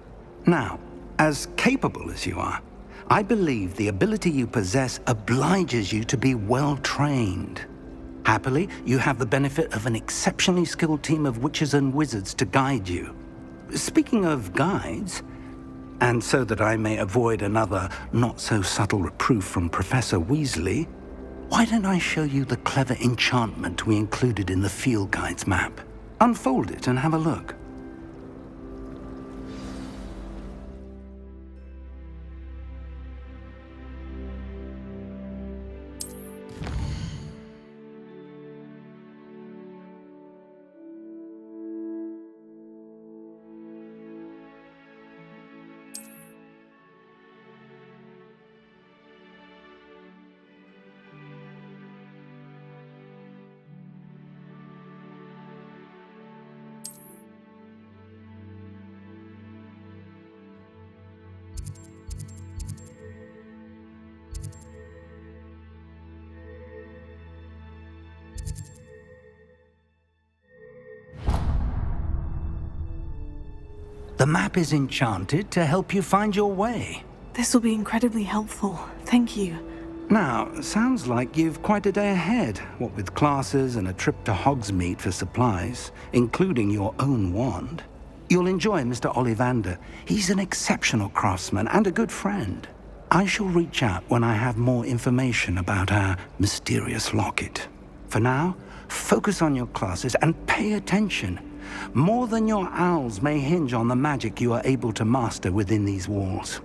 Now, as capable as you are, I believe the ability you possess obliges you to be well trained. Happily, you have the benefit of an exceptionally skilled team of witches and wizards to guide you. Speaking of guides, and so that I may avoid another not-so-subtle reproof from Professor Weasley, why don't I show you the clever enchantment we included in the field guide's map? Unfold it and have a look. The map is enchanted to help you find your way. This will be incredibly helpful. Thank you. Now, sounds like you've quite a day ahead, what with classes and a trip to Hogsmeade for supplies, including your own wand. You'll enjoy Mr. Ollivander. He's an exceptional craftsman and a good friend. I shall reach out when I have more information about our mysterious locket. For now, focus on your classes and pay attention. More than your owls may hinge on the magic you are able to master within these walls.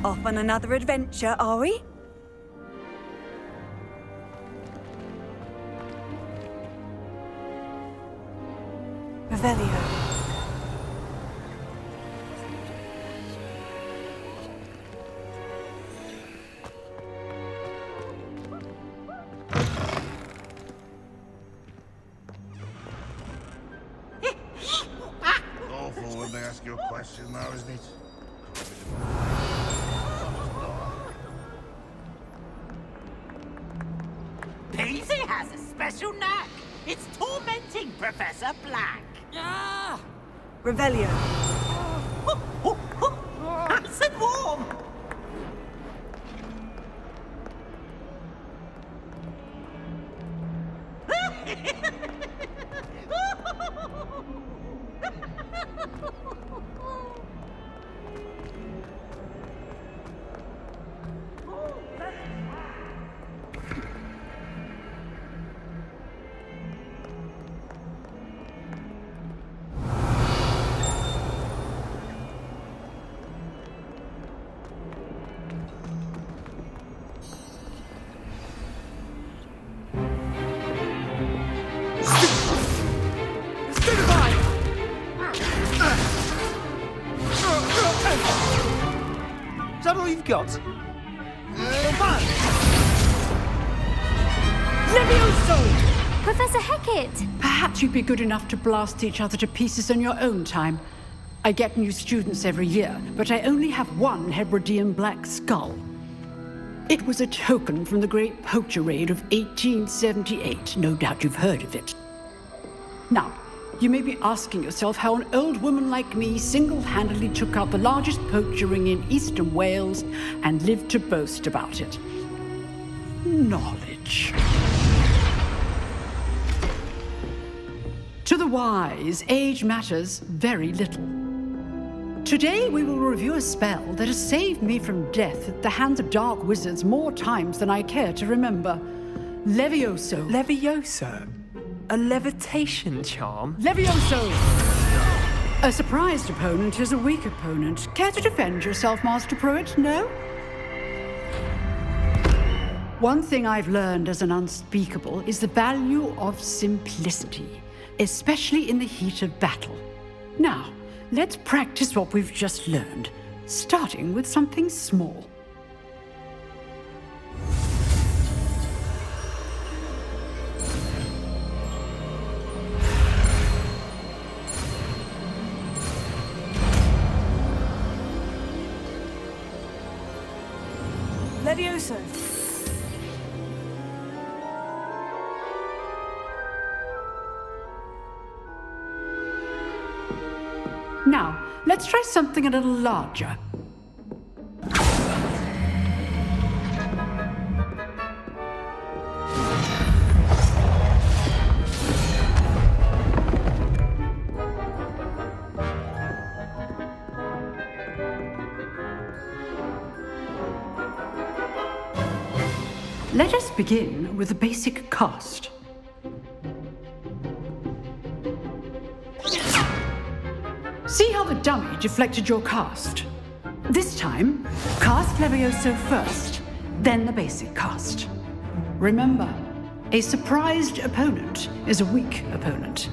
Off on another adventure, are we? Revelio. Awful when they ask you a question now, isn't it? Paisley has a special knack. It's tormenting Professor Black. Ah! Revelio. Nice and warm. Is that all you've got? Levioso! Professor Hecat! Perhaps you'd be good enough to blast each other to pieces in your own time. I get new students every year, but I only have one Hebridean black skull. It was a token from the Great Poacher Raid of 1878. No doubt you've heard of it. Now, you may be asking yourself how an old woman like me single-handedly took out the largest poacher ring in eastern Wales and lived to boast about it. Knowledge. To the wise, age matters very little. Today we will review a spell that has saved me from death at the hands of dark wizards more times than I care to remember. Levioso. Levioso? A levitation charm? Levioso! A surprised opponent is a weak opponent. Care to defend yourself, Master Pruitt? No? One thing I've learned as an unspeakable is the value of simplicity, especially in the heat of battle. Now, let's practice what we've just learned, starting with something small. Levioso. Now, let's try something a little larger. Let us begin with the basic cast. See how the dummy deflected your cast? This time, cast Levioso first, then the basic cast. Remember, a surprised opponent is a weak opponent,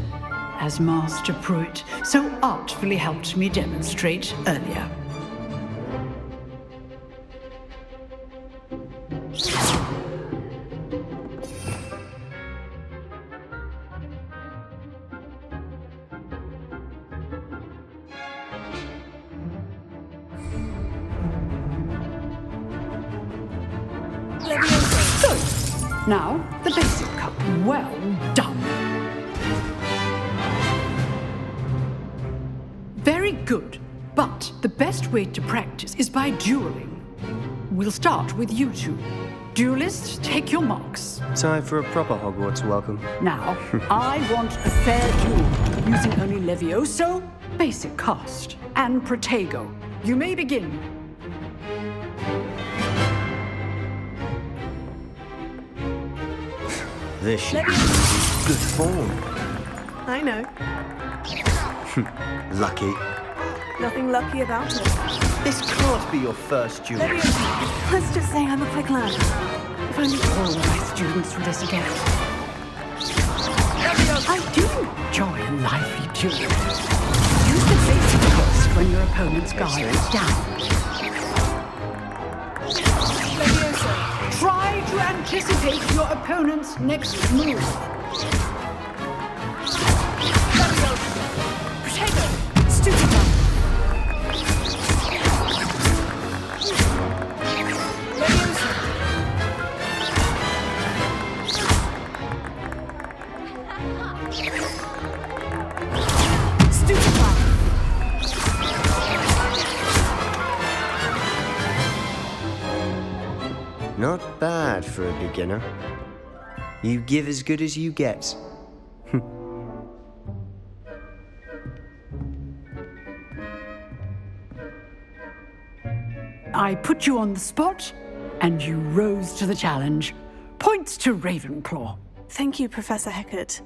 as Master Pruitt so artfully helped me demonstrate earlier. Good. Now, the basic cup. Well done. Very good. But the best way to practice is by dueling. We'll start with you two. Duelists, take your marks. Time for a proper Hogwarts welcome. Now, I want a fair duel, using only Levioso, basic cast, and Protego. You may begin. This should be good form. I know. Lucky. Nothing lucky about it. This can't be your first duel. Let's just say I'm a quick learner. If only all of my students would listen to it. I do enjoy a lively duel. Use the safety cost when your opponent's guard is down. Try to anticipate your opponent's next move. Not bad for a beginner. You give as good as you get. I put you on the spot, and you rose to the challenge. Points to Ravenclaw. Thank you, Professor Hecat.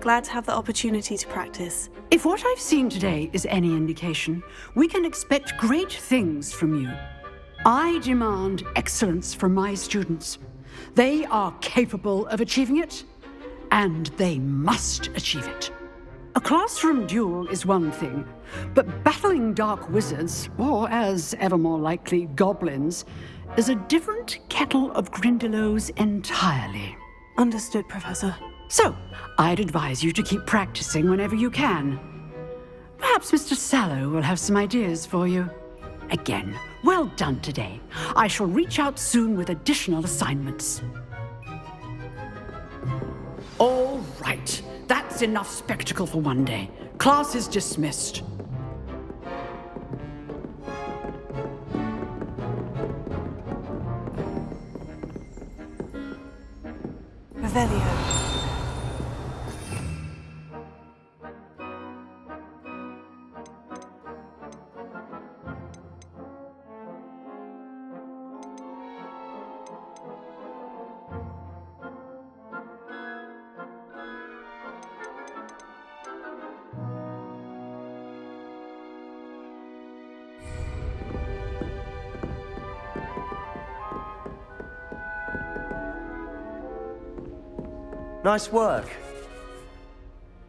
Glad to have the opportunity to practice. If what I've seen today is any indication, we can expect great things from you. I demand excellence from my students. They are capable of achieving it, and they must achieve it. A classroom duel is one thing, but battling dark wizards, or as ever more likely, goblins, is a different kettle of Grindylows entirely. Understood, Professor. So, I'd advise you to keep practicing whenever you can. Perhaps Mr. Sallow will have some ideas for you. Again, well done today. I shall reach out soon with additional assignments. All right. That's enough spectacle for one day. Class is dismissed. Revelio. Nice work.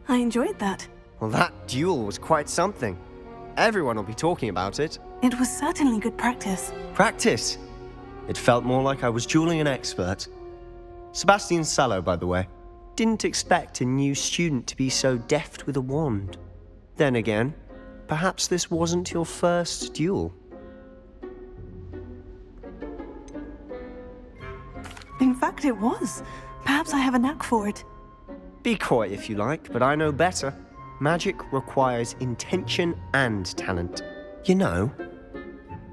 I enjoyed that. Well, that duel was quite something. Everyone will be talking about it. It was certainly good practice. Practice? It felt more like I was dueling an expert. Sebastian Sallow, by the way. Didn't expect a new student to be so deft with a wand. Then again, perhaps this wasn't your first duel. In fact, it was. Perhaps I have a knack for it. Be coy if you like, but I know better. Magic requires intention and talent. You know,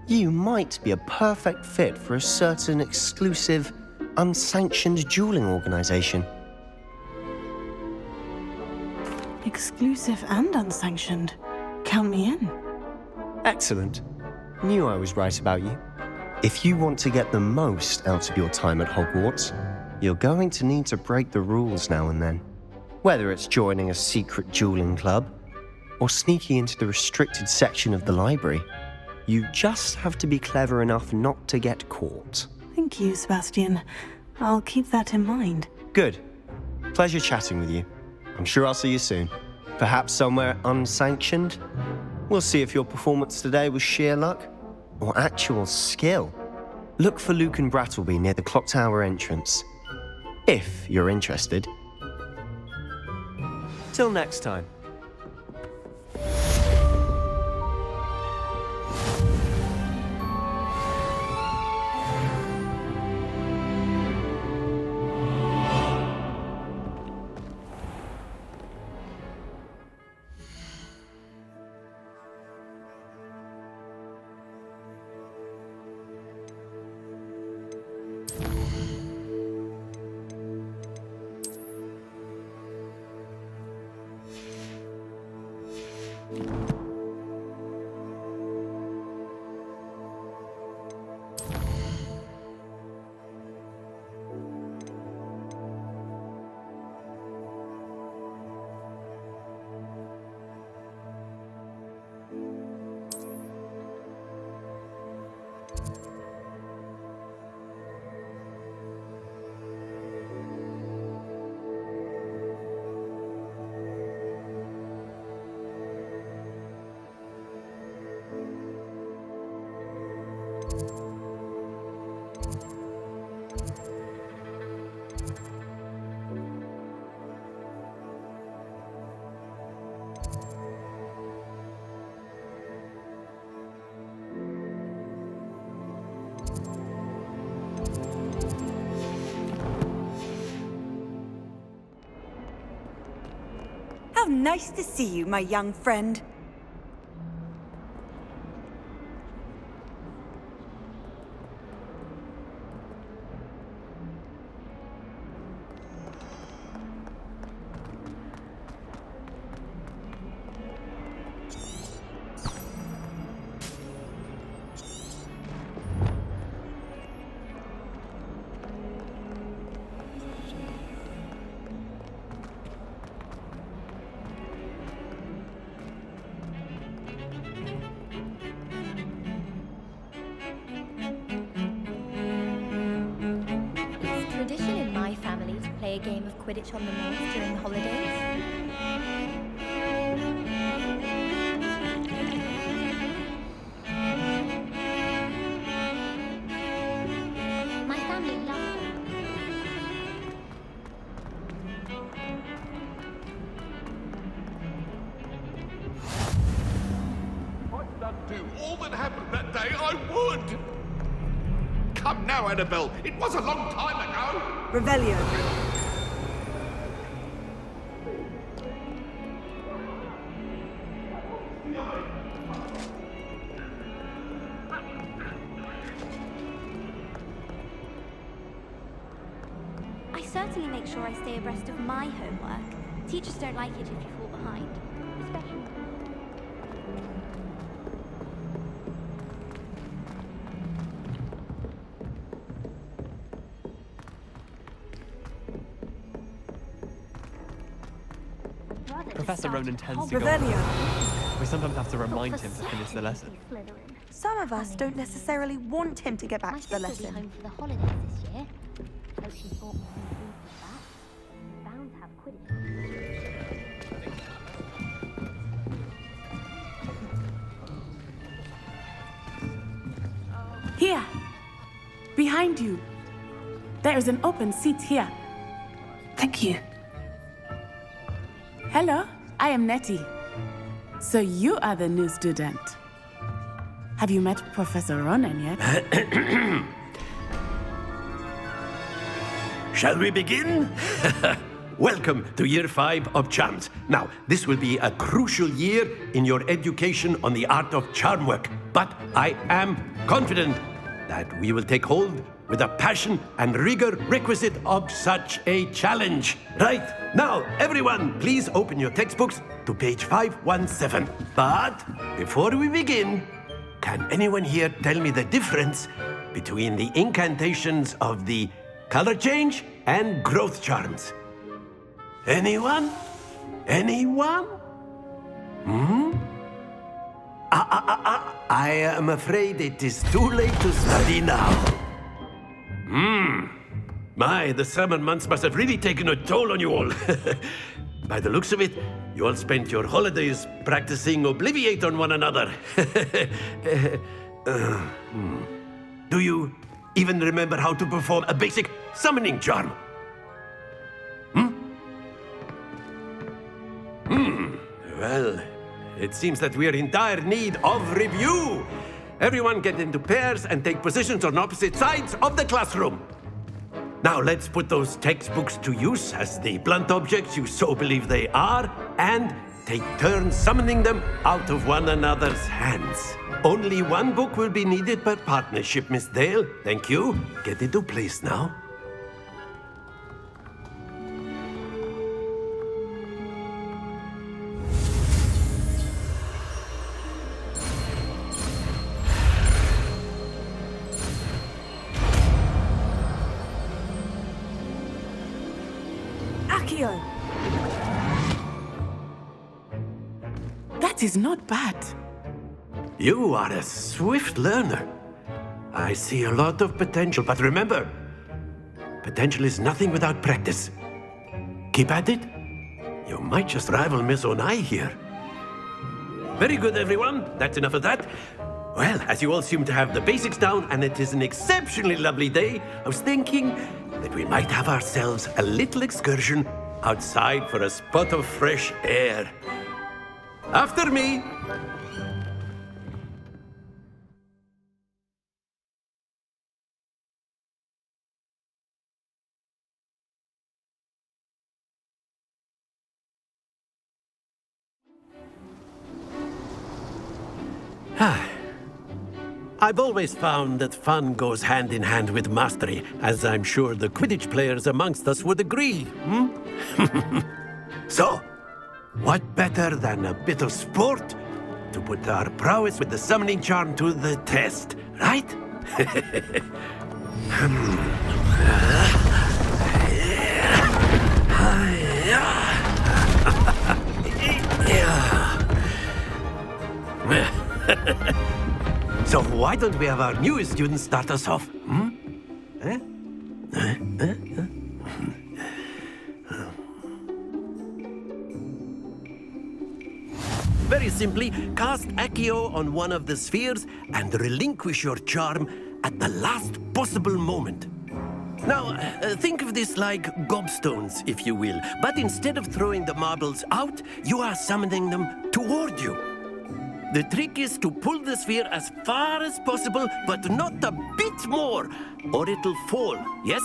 you might be a perfect fit for a certain exclusive, unsanctioned dueling organization. Exclusive and unsanctioned. Count me in. Excellent. Knew I was right about you. If you want to get the most out of your time at Hogwarts, you're going to need to break the rules now and then. Whether it's joining a secret dueling club or sneaking into the restricted section of the library, you just have to be clever enough not to get caught. Thank you, Sebastian. I'll keep that in mind. Good. Pleasure chatting with you. I'm sure I'll see you soon. Perhaps somewhere unsanctioned? We'll see if your performance today was sheer luck or actual skill. Look for Luke and Brattleby near the clock tower entrance. If you're interested. Till next time. How nice to see you, my young friend. It's tradition in my family to play a game of Quidditch on the moors during the holidays. My family loves it. I'd undo all that happened that day, I would! Come now, Annabelle, it was a long time ago! Revelio. I certainly make sure I stay abreast of my homework. Teachers don't like it if you fall behind. Especially... Professor Ronan tends to go. Revelio. We sometimes have to remind him to finish the lesson. Some of us don't necessarily want him to get back to the My sister will be lesson. home for the holidays this year. Hope she's bought more food for that. Bound to have Quidditch. Here! Behind you! There is an open seat here. Thank you. Hello, I am Nettie. So you are the new student. Have you met Professor Ronan yet? Shall we begin? Welcome to Year 5 of Charms. Now, this will be a crucial year in your education on the art of charm work, but I am confident that we will take hold with the passion and rigor requisite of such a challenge. Right, now, everyone, please open your textbooks to page 517. But before we begin, can anyone here tell me the difference between the incantations of the color change and growth charms? Anyone? Anyone? I am afraid it is too late to study now. My, the summer months must have really taken a toll on you all. By the looks of it, you all spent your holidays practicing Obliviate on one another. Do you even remember how to perform a basic summoning charm? Well, it seems that we are in dire need of review. Everyone get into pairs and take positions on opposite sides of the classroom. Now let's put those textbooks to use as the blunt objects you so believe they are, and take turns summoning them out of one another's hands. Only one book will be needed per partnership, Miss Dale. Thank you. Get into place now. Accio. That is not bad. You are a swift learner. I see a lot of potential, but remember, potential is nothing without practice. Keep at it. You might just rival Miss Onai here. Very good, everyone. That's enough of that. Well, as you all seem to have the basics down, and it is an exceptionally lovely day, I was thinking that we might have ourselves a little excursion outside for a spot of fresh air. After me. I've always found that fun goes hand in hand with mastery, as I'm sure the Quidditch players amongst us would agree. So, what better than a bit of sport to put our prowess with the summoning charm to the test, right? So why don't we have our newest student start us off? Very simply, cast Accio on one of the spheres and relinquish your charm at the last possible moment. Now, think of this like gobstones, if you will, but instead of throwing the marbles out, you are summoning them toward you. The trick is to pull the sphere as far as possible, but not a bit more, or it'll fall, yes?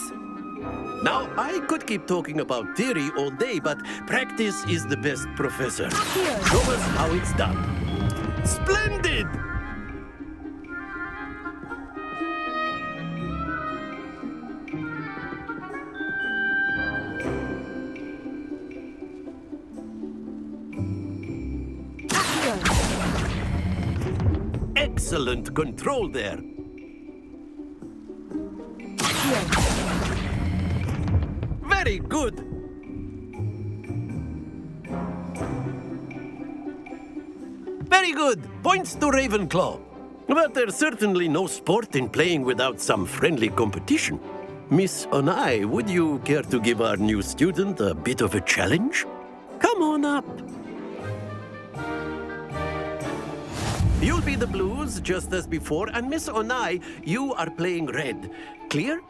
Now, I could keep talking about theory all day, but practice is the best professor. Show us how it's done. Splendid! Excellent control there. Very good. Very good. Points to Ravenclaw. But there's certainly no sport in playing without some friendly competition. Miss Onai, would you care to give our new student a bit of a challenge? Come on up. You'll be the blues, just as before, and Miss Onai, you are playing red. Clear?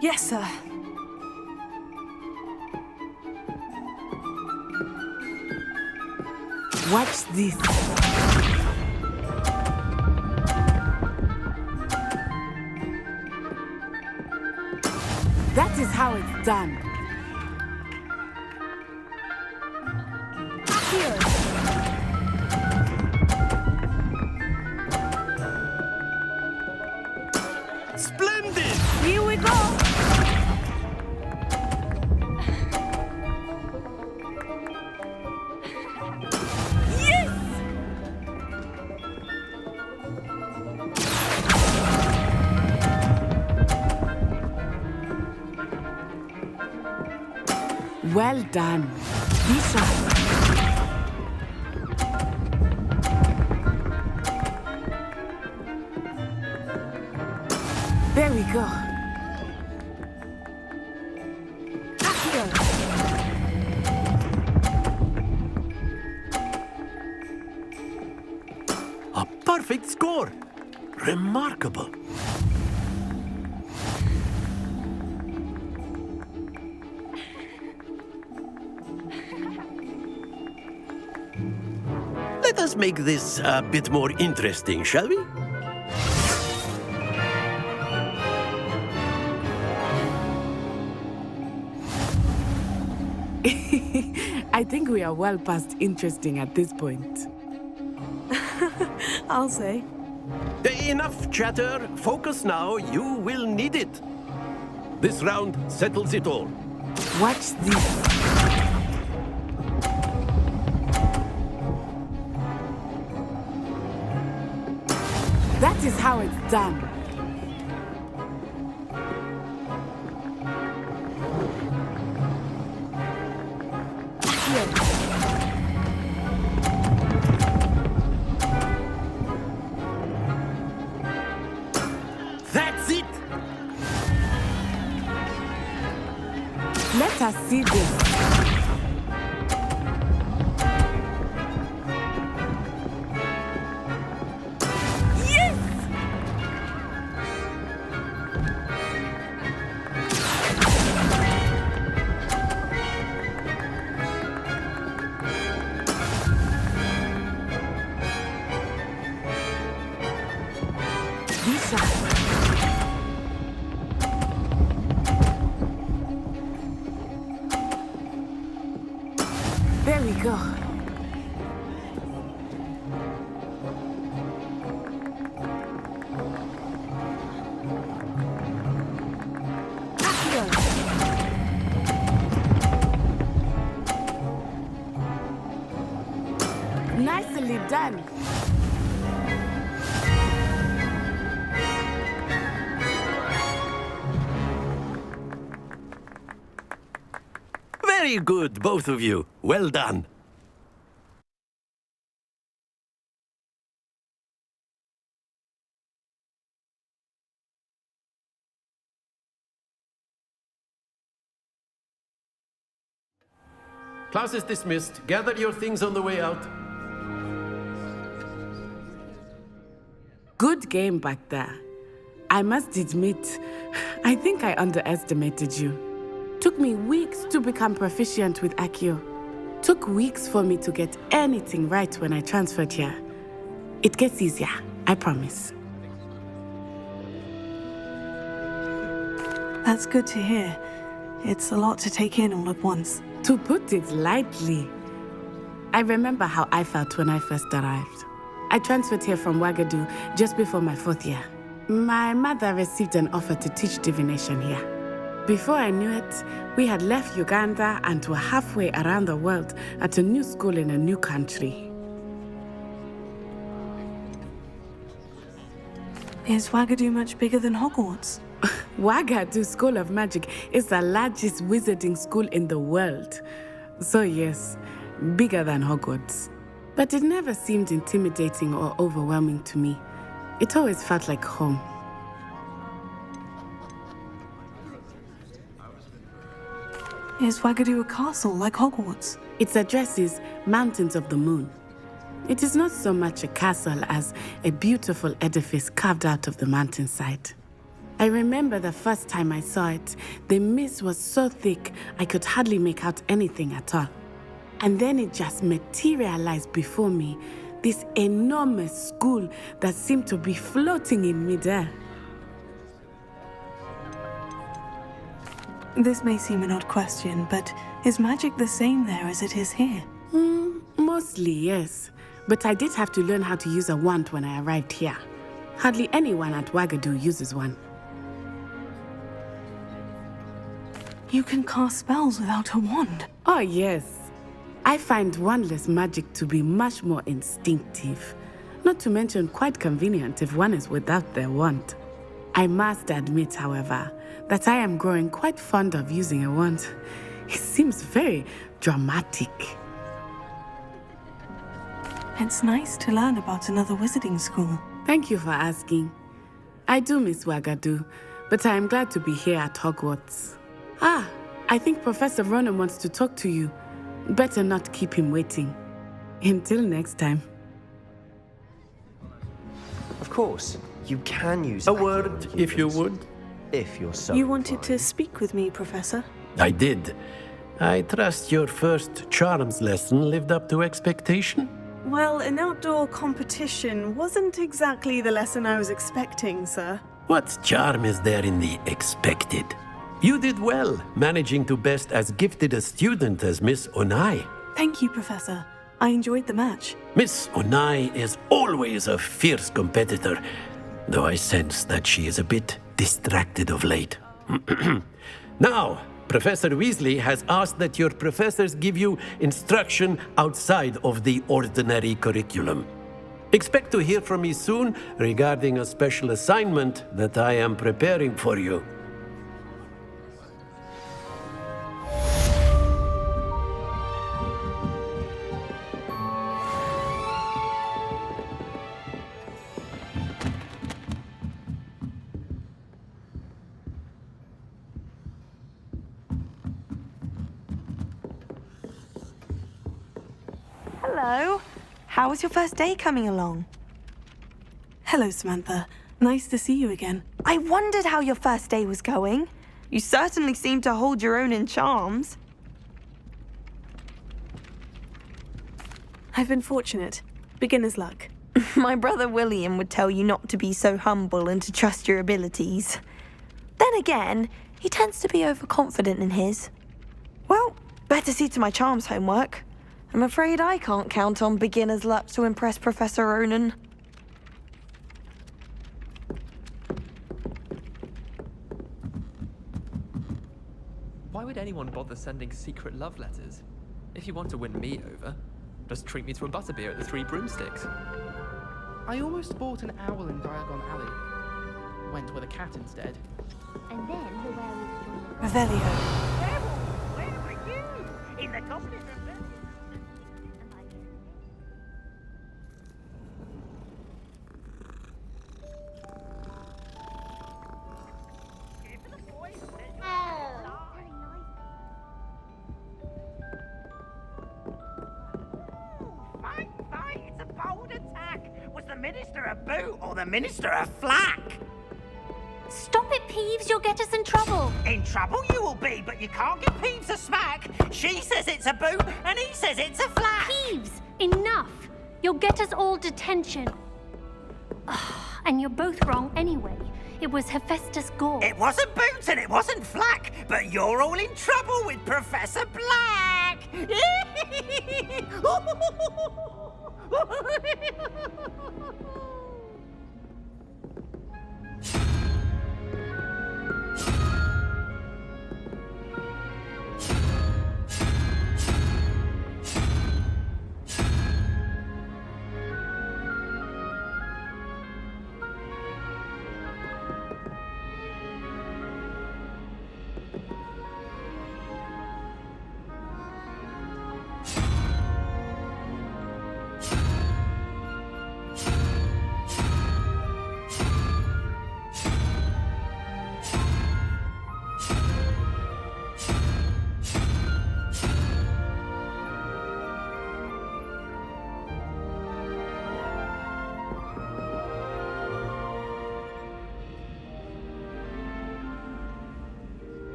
Yes, sir. Watch this. That is how it's done. Here. Splendid! Here we go! Well done. Be sharp. There we go. A perfect score. Remarkable. Let us make this a bit more interesting, shall we? I think we are well past interesting at this point. I'll say. Enough chatter. Focus now. You will need it. This round settles it all. Watch this. That is how it's done. That's it! Let us see this. go. Nicely done. Very good, both of you. Well done. Class is dismissed. Gather your things on the way out. Good game back there. I must admit, I think I underestimated you. Took me weeks to become proficient with Accio. Took weeks for me to get anything right when I transferred here. It gets easier, I promise. That's good to hear. It's a lot to take in all at once. To put it lightly, I remember how I felt when I first arrived. I transferred here from Ouagadougou just before my 4th year. My mother received an offer to teach divination here. Before I knew it, we had left Uganda and were halfway around the world at a new school in a new country. Is Ouagadougou much bigger than Hogwarts? Ouagadougou School of Magic is the largest wizarding school in the world. So yes, bigger than Hogwarts. But it never seemed intimidating or overwhelming to me. It always felt like home. Is Ouagadougou a castle like Hogwarts? Its address is Mountains of the Moon. It is not so much a castle as a beautiful edifice carved out of the mountainside. I remember the first time I saw it, the mist was so thick I could hardly make out anything at all. And then it just materialized before me, this enormous school that seemed to be floating in midair. This may seem an odd question, but is magic the same there as it is here? Mostly, yes. But I did have to learn how to use a wand when I arrived here. Hardly anyone at Ouagadougou uses one. You can cast spells without a wand? Oh, yes. I find wandless magic to be much more instinctive. Not to mention quite convenient if one is without their wand. I must admit, however, that I am growing quite fond of using a wand. It seems very dramatic. It's nice to learn about another wizarding school. Thank you for asking. I do miss Ouagadougou, but I am glad to be here at Hogwarts. Ah, I think Professor Ronan wants to talk to you. Better not keep him waiting. Until next time. Of course, you can use a word, if you would. If you're so You wanted to speak with me, Professor? I did. I trust your first charms lesson lived up to expectation? Well, an outdoor competition wasn't exactly the lesson I was expecting, sir. What charm is there in the expected? You did well, managing to best as gifted a student as Miss Onai. Thank you, Professor. I enjoyed the match. Miss Onai is always a fierce competitor, though I sense that she is a bit distracted of late. Now, Professor Weasley has asked that your professors give you instruction outside of the ordinary curriculum. Expect to hear from me soon regarding a special assignment that I am preparing for you. Hello. How was your first day coming along? Hello, Samantha. Nice to see you again. I wondered how your first day was going. You certainly seem to hold your own in charms. I've been fortunate. Beginner's luck. My brother William would tell you not to be so humble and to trust your abilities. Then again, he tends to be overconfident in his. Well, better see to my charms homework. I'm afraid I can't count on beginner's luck to impress Professor Ronan. Why would anyone bother sending secret love letters? If you want to win me over, just treat me to a butterbeer at the Three Broomsticks. I almost bought an owl in Diagon Alley. Went with a cat instead. And then the werewolf joined the Revelio. Where are you? In the Goblin Rebellion? Fight! It's a bold attack! Was the Minister a boot or the Minister a flack? Stop it, Peeves, you'll get us in trouble. In trouble you will be, but you can't give Peeves a smack. She says it's a boot, and he says it's a flack. Peeves, enough. You'll get us all detention. And you're both wrong anyway. It was Hephaestus Gore. It wasn't boot and it wasn't flack, but you're all in trouble with Professor Black.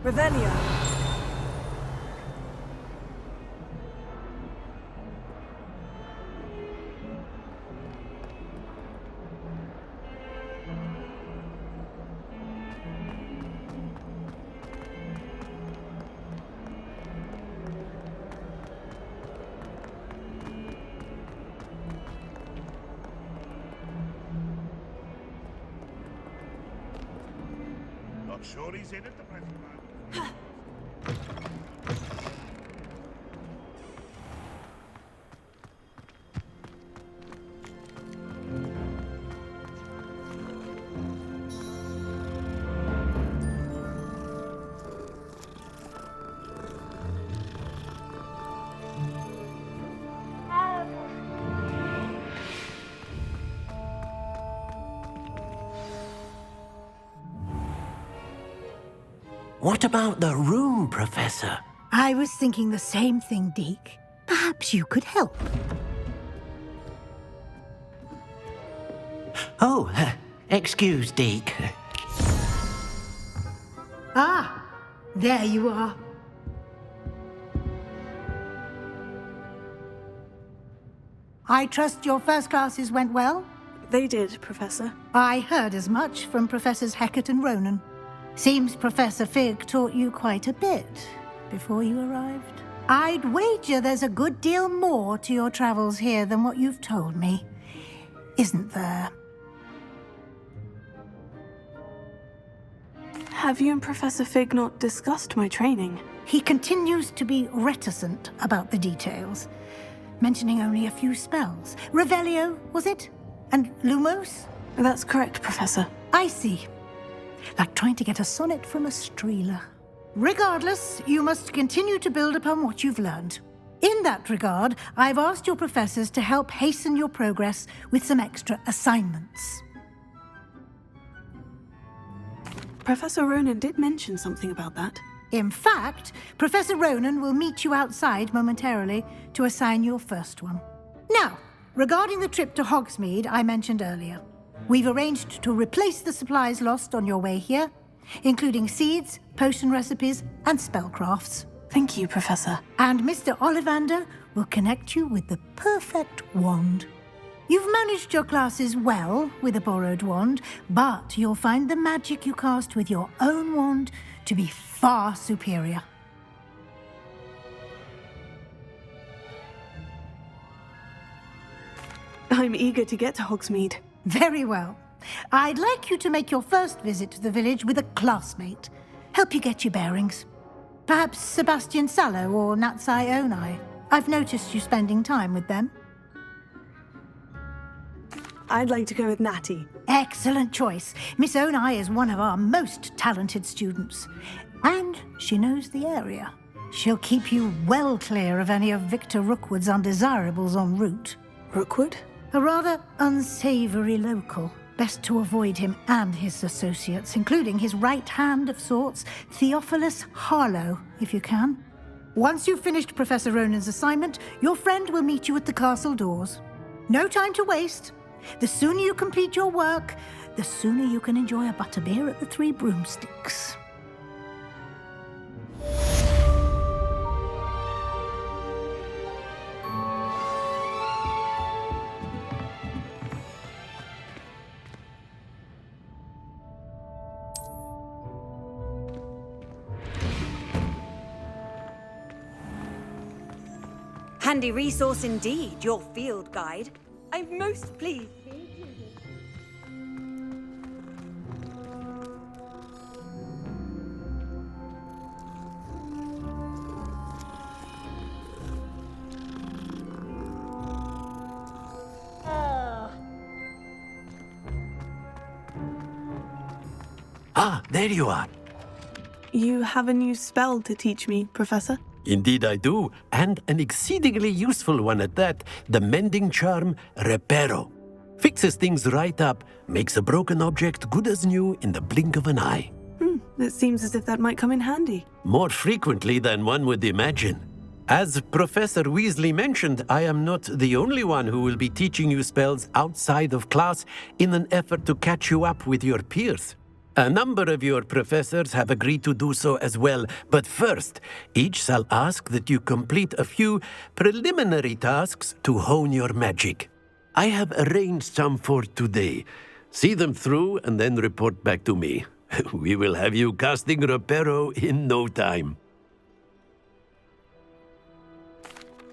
Revelio. Not sure he's in at the present moment. What about the room, Professor? I was thinking the same thing, Deke. Perhaps you could help. Oh, excuse, Deke. Ah, there you are. I trust your first classes went well? They did, Professor. I heard as much from Professors Hecat and Ronan. Seems Professor Fig taught you quite a bit before you arrived. I'd wager there's a good deal more to your travels here than what you've told me. Isn't there? Have you and Professor Fig not discussed my training? He continues to be reticent about the details, mentioning only a few spells. Revelio, was it? And Lumos? That's correct, Professor. I see. Like trying to get a sonnet from a streeler. Regardless, you must continue to build upon what you've learned. In that regard, I've asked your professors to help hasten your progress with some extra assignments. Professor Ronan did mention something about that. In fact, Professor Ronan will meet you outside momentarily to assign your first one. Now, regarding the trip to Hogsmeade I mentioned earlier, we've arranged to replace the supplies lost on your way here, including seeds, potion recipes, and spellcrafts. Thank you, Professor. And Mr. Ollivander will connect you with the perfect wand. You've managed your classes well with a borrowed wand, but you'll find the magic you cast with your own wand to be far superior. I'm eager to get to Hogsmeade. Very well. I'd like you to make your first visit to the village with a classmate. Help you get your bearings. Perhaps Sebastian Sallow or Natsai Onai. I've noticed you spending time with them. I'd like to go with Natty. Excellent choice. Miss Onai is one of our most talented students. And she knows the area. She'll keep you well clear of any of Victor Rookwood's undesirables en route. Rookwood? A rather unsavory local. Best to avoid him and his associates, including his right hand of sorts, Theophilus Harlow, if you can. Once you've finished Professor Ronan's assignment, your friend will meet you at the castle doors. No time to waste. The sooner you complete your work, the sooner you can enjoy a butterbeer at the Three Broomsticks. Handy resource indeed, your field guide. I'm most pleased. Ah, there you are. You have a new spell to teach me, Professor? Indeed I do, and an exceedingly useful one at that, the mending charm Reparo. Fixes things right up, makes a broken object good as new in the blink of an eye. It seems as if that might come in handy. More frequently than one would imagine. As Professor Weasley mentioned, I am not the only one who will be teaching you spells outside of class in an effort to catch you up with your peers. A number of your professors have agreed to do so as well, but first, each shall ask that you complete a few preliminary tasks to hone your magic. I have arranged some for today. See them through and then report back to me. We will have you casting Reparo in no time.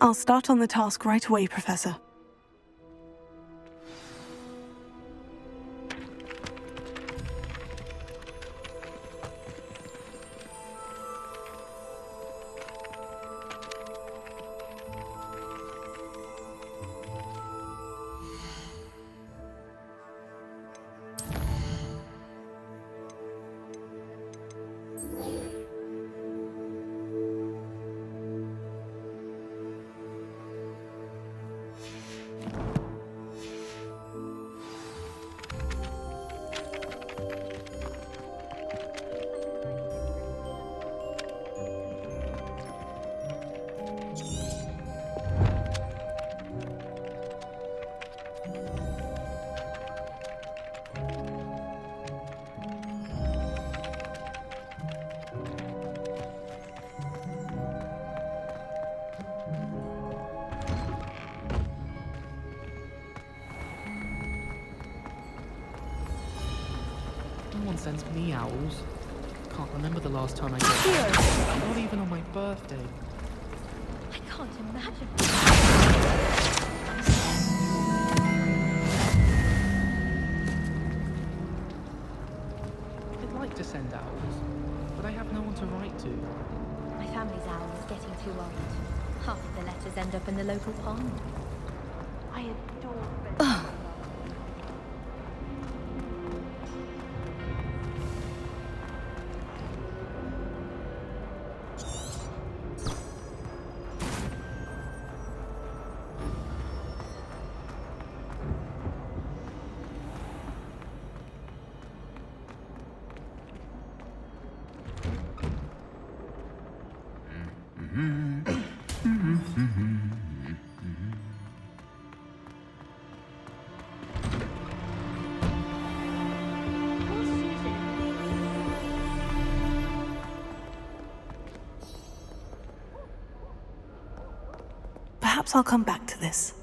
I'll start on the task right away, Professor. No one sends me owls. Can't remember the last time I got one. Not even on my birthday. I can't imagine. I'd like to send owls, but I have no one to write to. My family's owl is getting too old. Half of the letters end up in the local pond. I adore Perhaps I'll come back to this.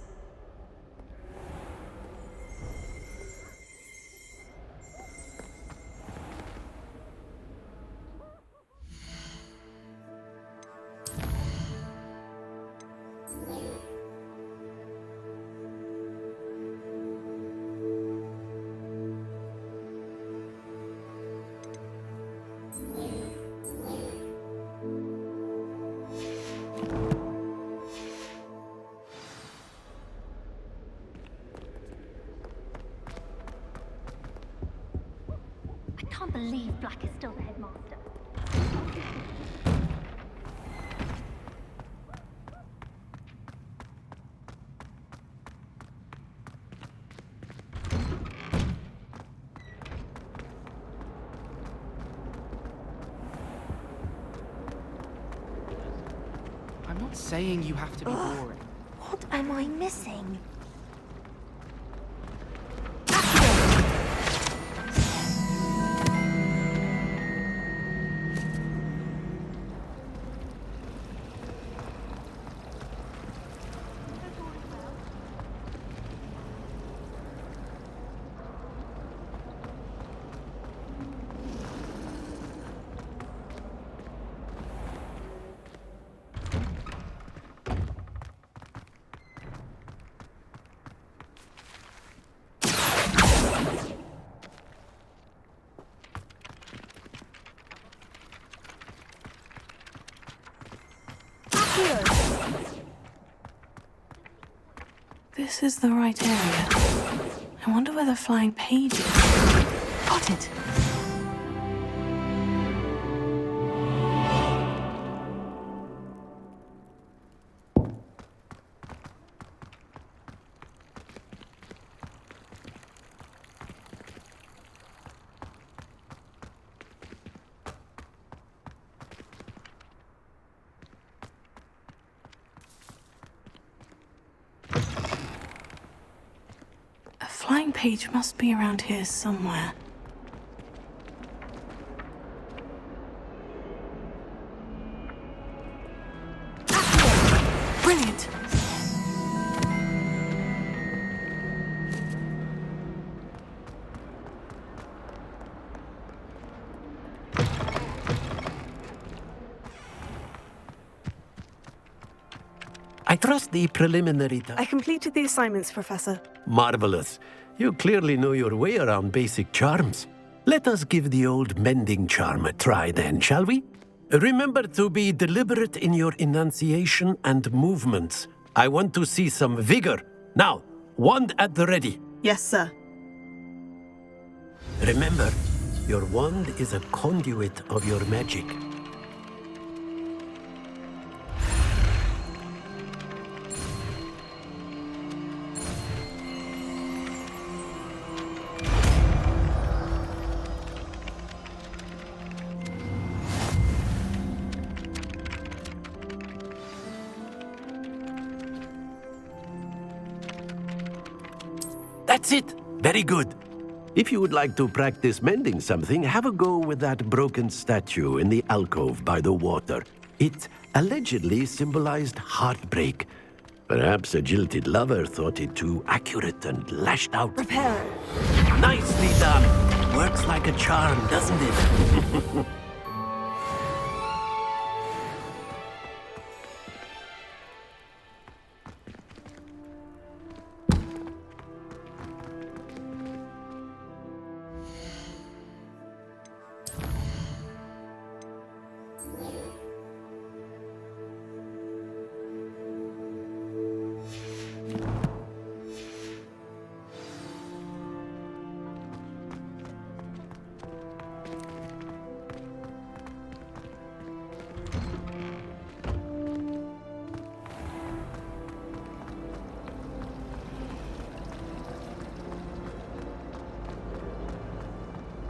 I can't believe Black is still the headmaster. I'm not saying you have to be boring. What am I missing? This is the right area. I wonder where the flying page is. Got it. A flying page must be around here somewhere. Brilliant. I trust the preliminary... I completed the assignments, Professor. Marvelous. You clearly know your way around basic charms. Let us give the old mending charm a try then, shall we? Remember to be deliberate in your enunciation and movements. I want to see some vigor. Now, wand at the ready. Yes, sir. Remember, your wand is a conduit of your magic. That's it. Very good. If you would like to practice mending something, have a go with that broken statue in the alcove by the water. It allegedly symbolized heartbreak. Perhaps a jilted lover thought it too accurate and lashed out. Repair. Nicely done. Works like a charm, doesn't it?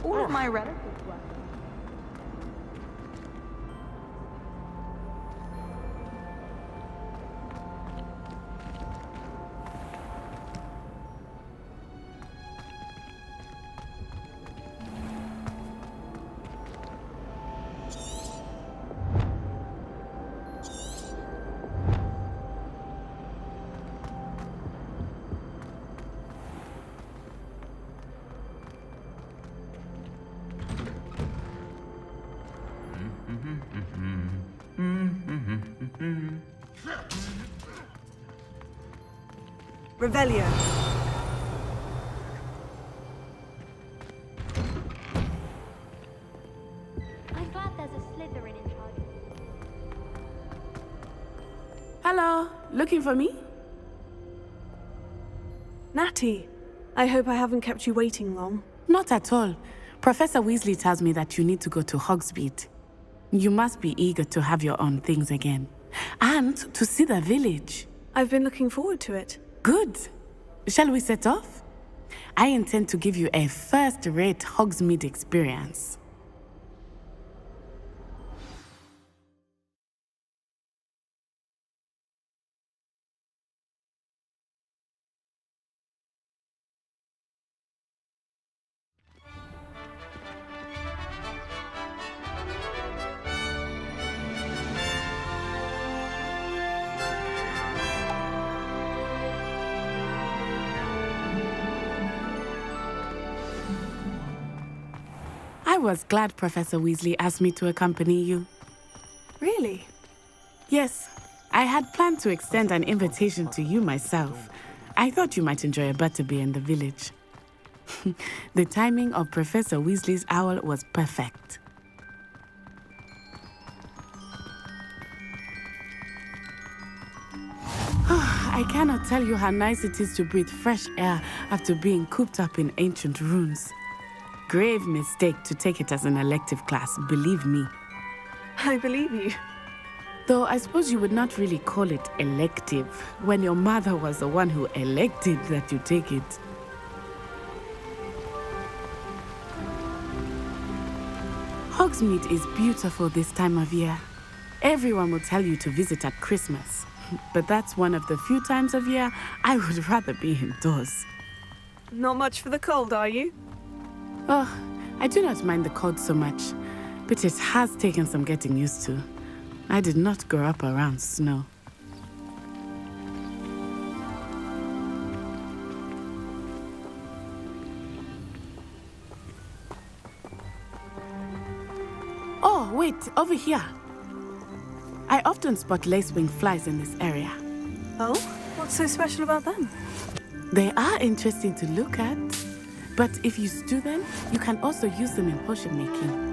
All of my relatives were. Revelio. I'm glad there's a Slytherin in charge. Hello, looking for me? Natty, I hope I haven't kept you waiting long. Not at all. Professor Weasley tells me that you need to go to Hogsmeade. You must be eager to have your own things again. And to see the village. I've been looking forward to it. Good. Shall we set off? I intend to give you a first-rate Hogsmeade experience. I was glad Professor Weasley asked me to accompany you. Really? Yes. I had planned to extend an invitation to you myself. I thought you might enjoy a butterbeer in the village. The timing of Professor Weasley's owl was perfect. I cannot tell you how nice it is to breathe fresh air after being cooped up in ancient ruins. Grave mistake to take it as an elective class, believe me. I believe you. Though I suppose you would not really call it elective when your mother was the one who elected that you take it. Hogsmeade is beautiful this time of year. Everyone will tell you to visit at Christmas, but that's one of the few times of year I would rather be indoors. Not much for the cold, are you? Oh, I do not mind the cold so much, but it has taken some getting used to. I did not grow up around snow. Oh, wait, over here. I often spot lacewing flies in this area. Oh? What's so special about them? They are interesting to look at, but if you stew them, you can also use them in potion making.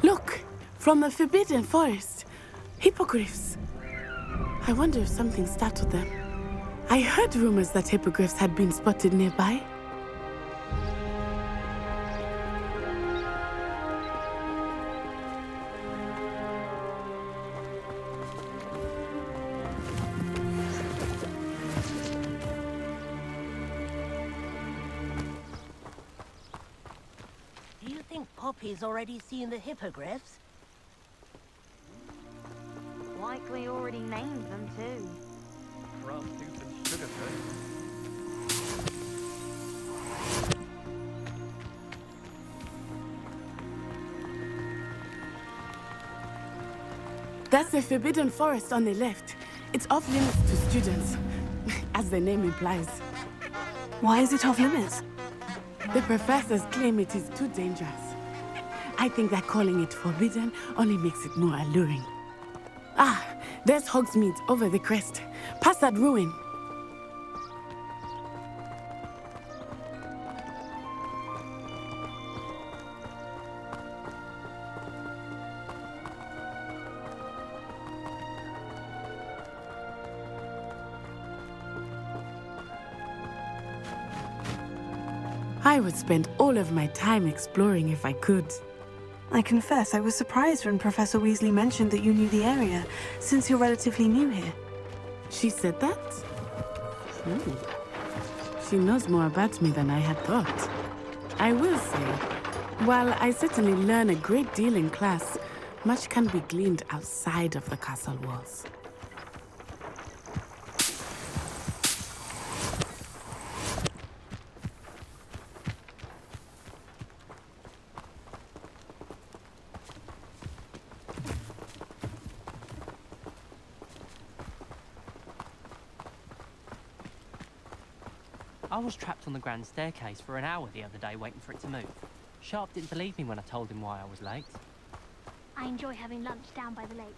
Look, from the Forbidden Forest, hippogriffs. I wonder if something startled them. I heard rumors that hippogriffs had been spotted nearby. Do you think Poppy's already seen the hippogriffs? Likely already named them too. Crab soup and sugar cane. That's the Forbidden Forest on the left. It's off limits to students, as the name implies. Why is it off limits? The professors claim it is too dangerous. I think that calling it forbidden only makes it more alluring. Ah, there's Hogsmeade over the crest. Past that ruin. I would spend all of my time exploring if I could. I confess I was surprised when Professor Weasley mentioned that you knew the area, since you're relatively new here. She said that? She knows more about me than I had thought. I will say, while I certainly learn a great deal in class, much can be gleaned outside of the castle walls. I was trapped on the grand staircase for an hour the other day waiting for it to move. Sharp didn't believe me when I told him why I was late. I enjoy having lunch down by the lake.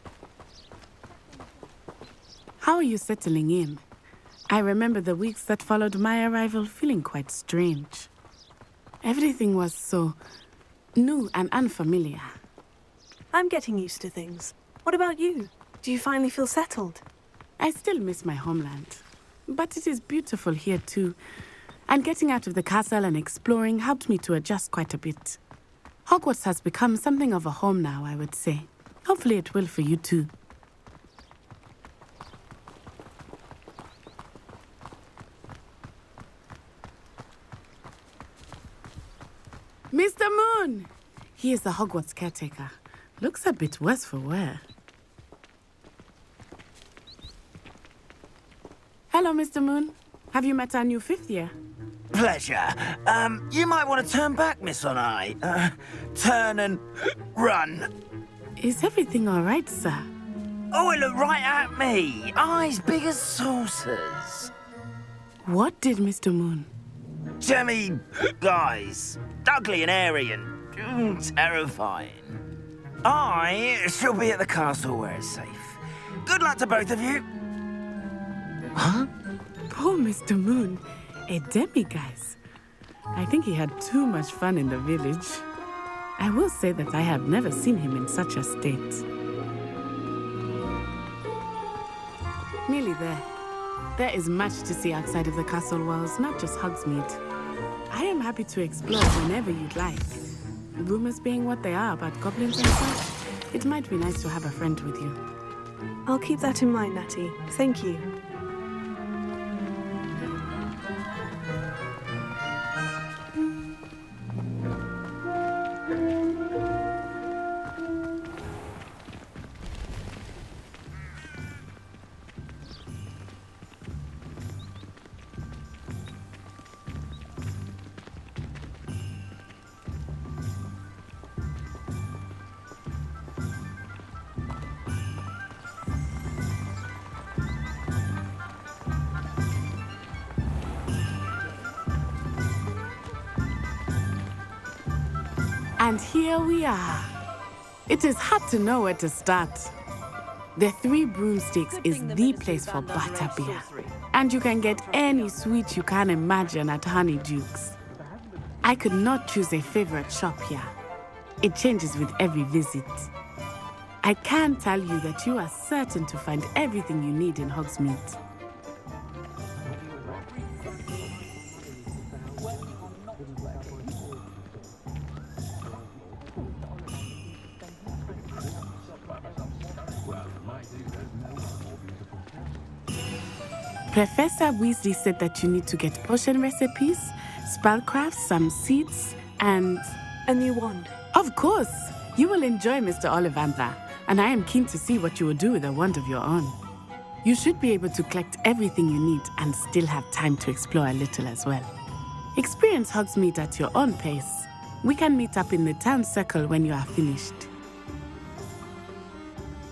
How are you settling in? I remember the weeks that followed my arrival feeling quite strange. Everything was so new and unfamiliar. I'm getting used to things. What about you? Do you finally feel settled? I still miss my homeland, but it is beautiful here too. And getting out of the castle and exploring helped me to adjust quite a bit. Hogwarts has become something of a home now, I would say. Hopefully it will for you too. Mr. Moon! He is the Hogwarts caretaker. Looks a bit worse for wear. Hello, Mr. Moon. Have you met our new fifth year? Pleasure. You might want to turn back, Miss Onai. Turn and run. Is everything all right, sir? Oh, it looked right at me. Eyes big as saucers. What did Mr. Moon? Jemmy guys. Ugly and airy and terrifying. I shall be at the castle where it's safe. Good luck to both of you. Huh? Poor Mr. Moon. A demiguise. I think he had too much fun in the village. I will say that I have never seen him in such a state. Nearly there. There is much to see outside of the castle walls, not just Hogsmeade. I am happy to explore whenever you'd like. Rumors being what they are about goblins and such, it might be nice to have a friend with you. I'll keep that in mind, Natty. Thank you. And here we are. It is hard to know where to start. The Three Broomsticks is the place for butterbeer. And you can get any sweet you can imagine at Honeyduke's. I could not choose a favorite shop here. It changes with every visit. I can tell you that you are certain to find everything you need in Hogsmeade. Professor Weasley said that you need to get potion recipes, spellcrafts, some seeds, and... a new wand. Of course! You will enjoy Mr. Ollivander, and I am keen to see what you will do with a wand of your own. You should be able to collect everything you need and still have time to explore a little as well. Experience Hogsmeade at your own pace. We can meet up in the town circle when you are finished.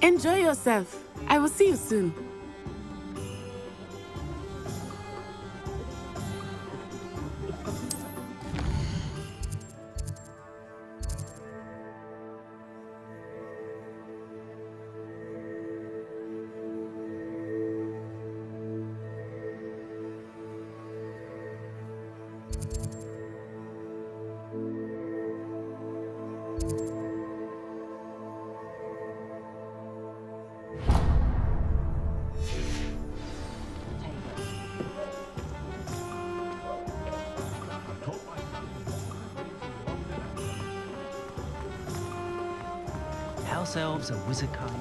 Enjoy yourself. I will see you soon. House elves are wizard kind.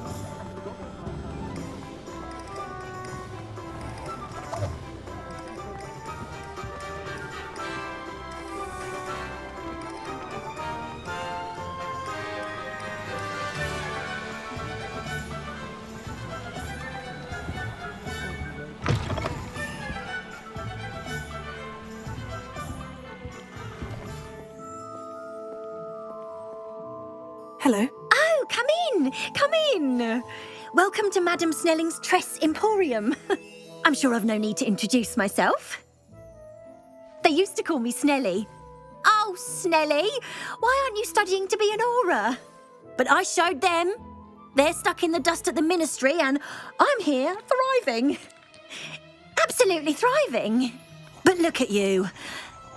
Hello. Oh, come in! Come in! Welcome to Madame Snelling's Tress Emporium. I'm sure I've no need to introduce myself. They used to call me Snelly. Oh, Snelly, why aren't you studying to be an Auror? But I showed them. They're stuck in the dust at the Ministry and I'm here thriving. Absolutely thriving. But look at you.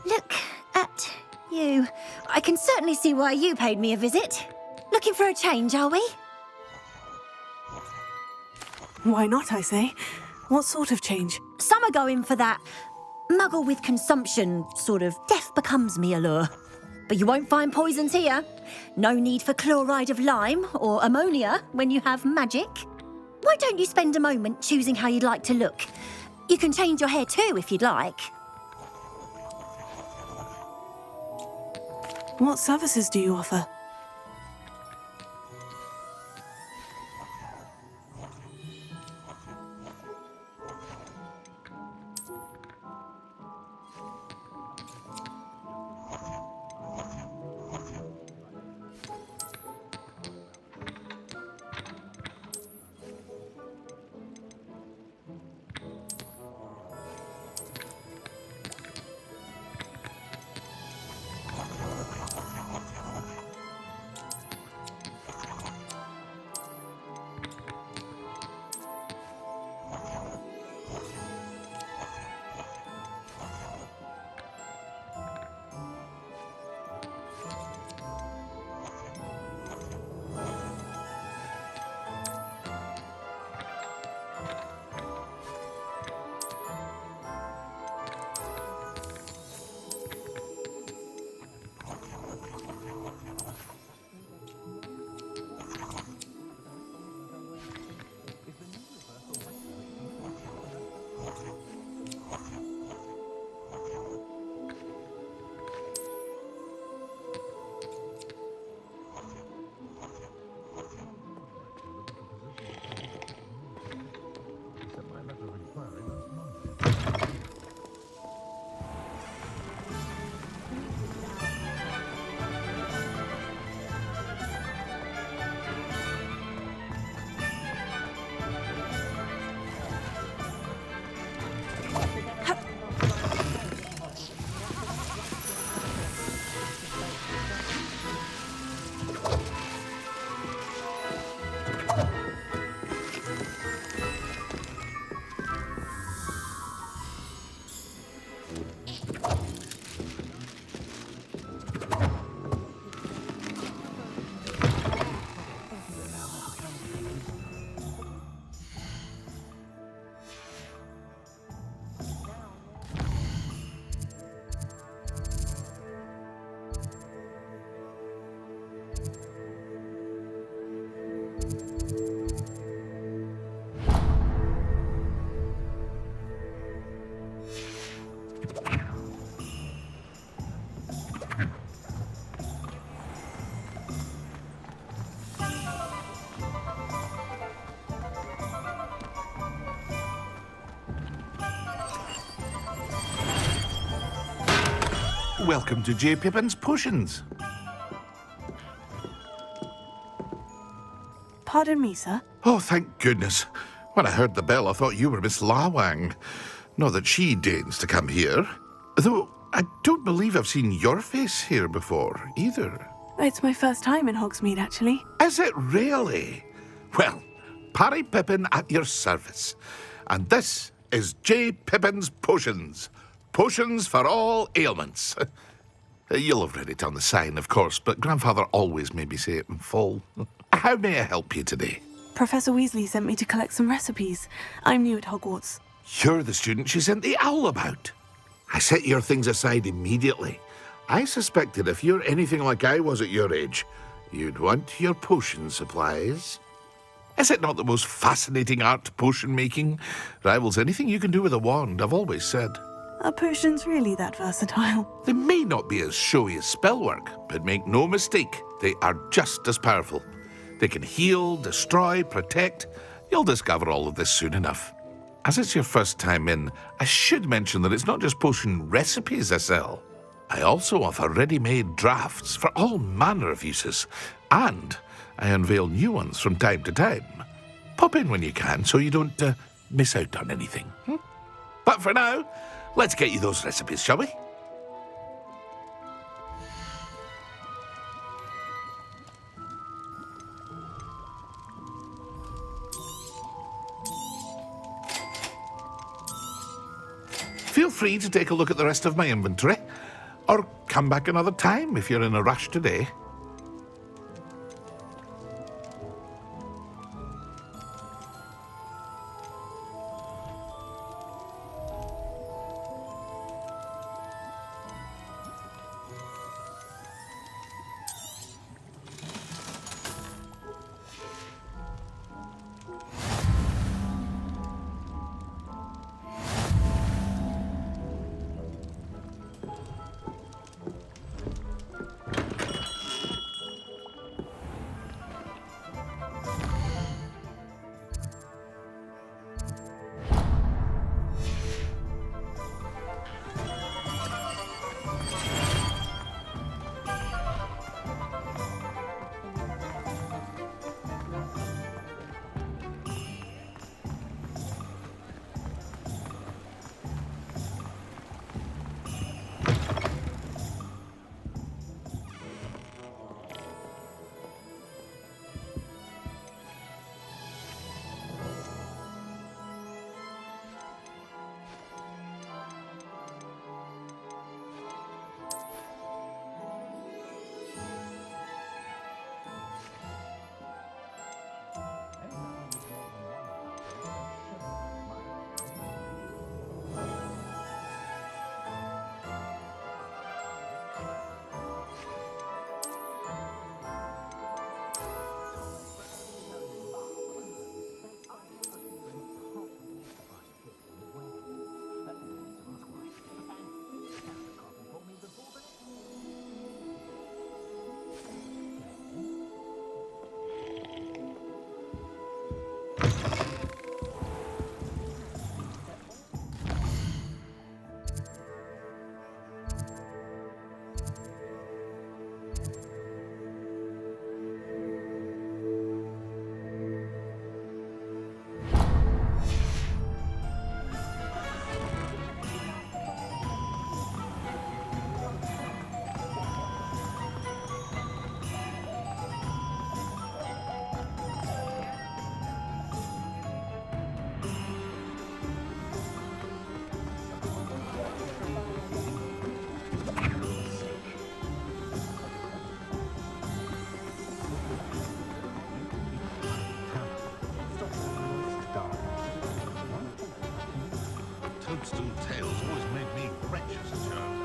Look at you. I can certainly see why you paid me a visit. Looking for a change, are we? Why not, I say? What sort of change? Some are going for that muggle with consumption, sort of death becomes me allure. But you won't find poisons here. No need for chloride of lime or ammonia when you have magic. Why don't you spend a moment choosing how you'd like to look? You can change your hair too if you'd like. What services do you offer? Welcome to J. Pippin's Potions. Pardon me, sir. Oh, thank goodness. When I heard the bell, I thought you were Miss Lawang. Not that she deigns to come here. Though I don't believe I've seen your face here before, either. It's my first time in Hogsmeade, actually. Is it really? Well, Parry Pippin at your service. And this is J. Pippin's Potions. Potions for all ailments. You'll have read it on the sign, of course, but Grandfather always made me say it in full. How may I help you today? Professor Weasley sent me to collect some recipes. I'm new at Hogwarts. You're the student she sent the owl about. I set your things aside immediately. I suspected if you're anything like I was at your age, you'd want your potion supplies. Is it not the most fascinating art, potion making? Rivals anything you can do with a wand, I've always said. Are potions really that versatile? They may not be as showy as spellwork, but make no mistake, they are just as powerful. They can heal, destroy, protect. You'll discover all of this soon enough. As it's your first time in, I should mention that it's not just potion recipes I sell. I also offer ready-made drafts for all manner of uses, and I unveil new ones from time to time. Pop in when you can so you don't miss out on anything. But for now, let's get you those recipes, shall we? Feel free to take a look at the rest of my inventory, or come back another time if you're in a rush today. Toadstool tales always made me wretched as a child.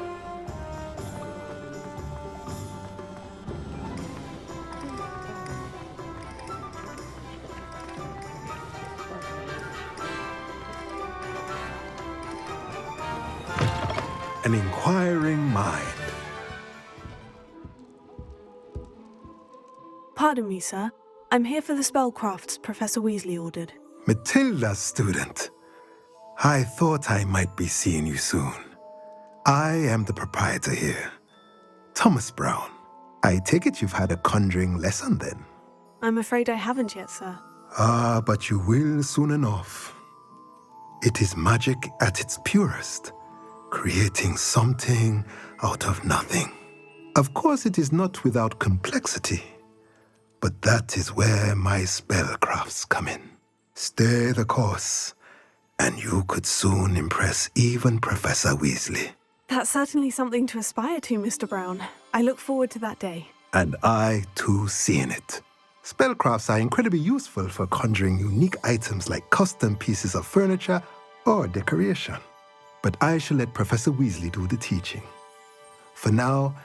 An inquiring mind. Pardon me, sir. I'm here for the spellcrafts Professor Weasley ordered. Matilda's student. I thought I might be seeing you soon. I am the proprietor here, Thomas Brown. I take it you've had a conjuring lesson then? I'm afraid I haven't yet, sir. Ah, but you will soon enough. It is magic at its purest, creating something out of nothing. Of course, it is not without complexity, but that is where my spellcrafts come in. Stay the course, and you could soon impress even Professor Weasley. That's certainly something to aspire to, Mr. Brown. I look forward to that day. And I, too, seeing it. Spellcrafts are incredibly useful for conjuring unique items like custom pieces of furniture or decoration. But I shall let Professor Weasley do the teaching. For now,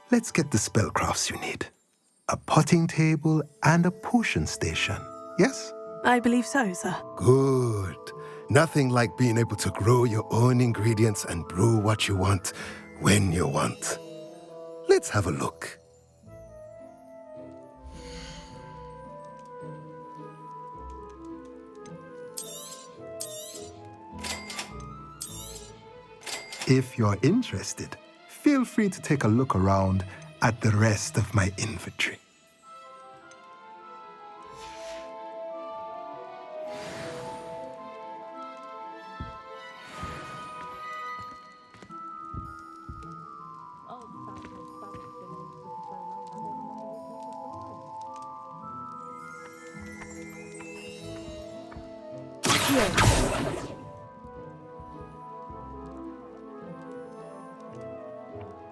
let's get the spellcrafts you need. A potting table and a potion station, yes? I believe so, sir. Good. Nothing like being able to grow your own ingredients and brew what you want when you want. Let's have a look. If you're interested, feel free to take a look around at the rest of my inventory.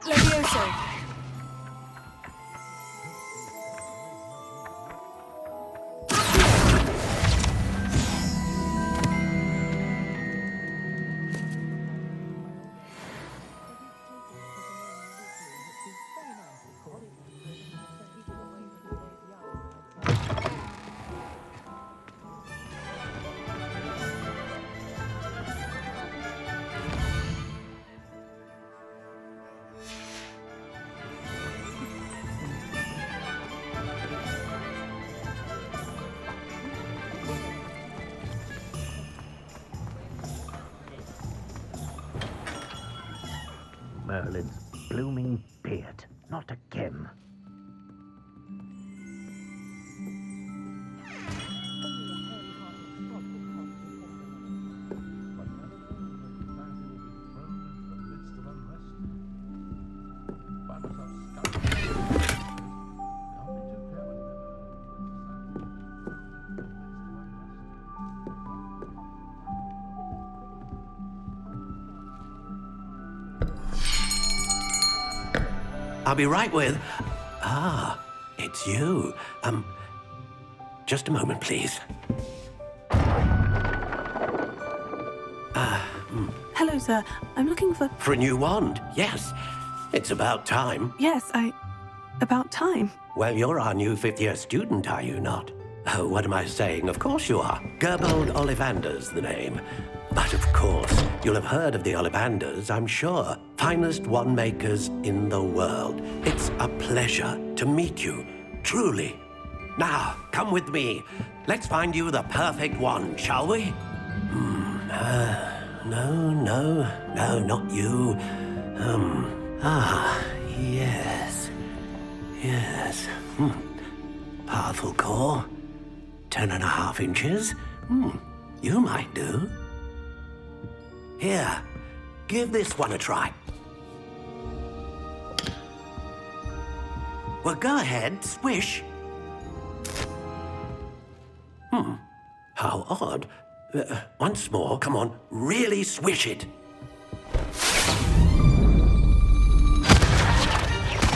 Levioso. Merlin's blooming beard. Not again. I'll be right with... Ah, it's you. Just a moment, please. Hello, sir. I'm looking for... For a new wand, yes. It's about time. Yes, about time. Well, you're our new fifth-year student, are you not? Oh, what am I saying? Of course you are. Gerbold Ollivander's the name. But of course, you'll have heard of the Ollivanders, I'm sure. Finest wand makers in the world. It's a pleasure to meet you, truly. Now, come with me. Let's find you the perfect wand, shall we? No, not you. Yes. Powerful core. 10.5 inches. You might do. Here, give this one a try. Well, go ahead, swish. How odd. Once more, come on, really swish it.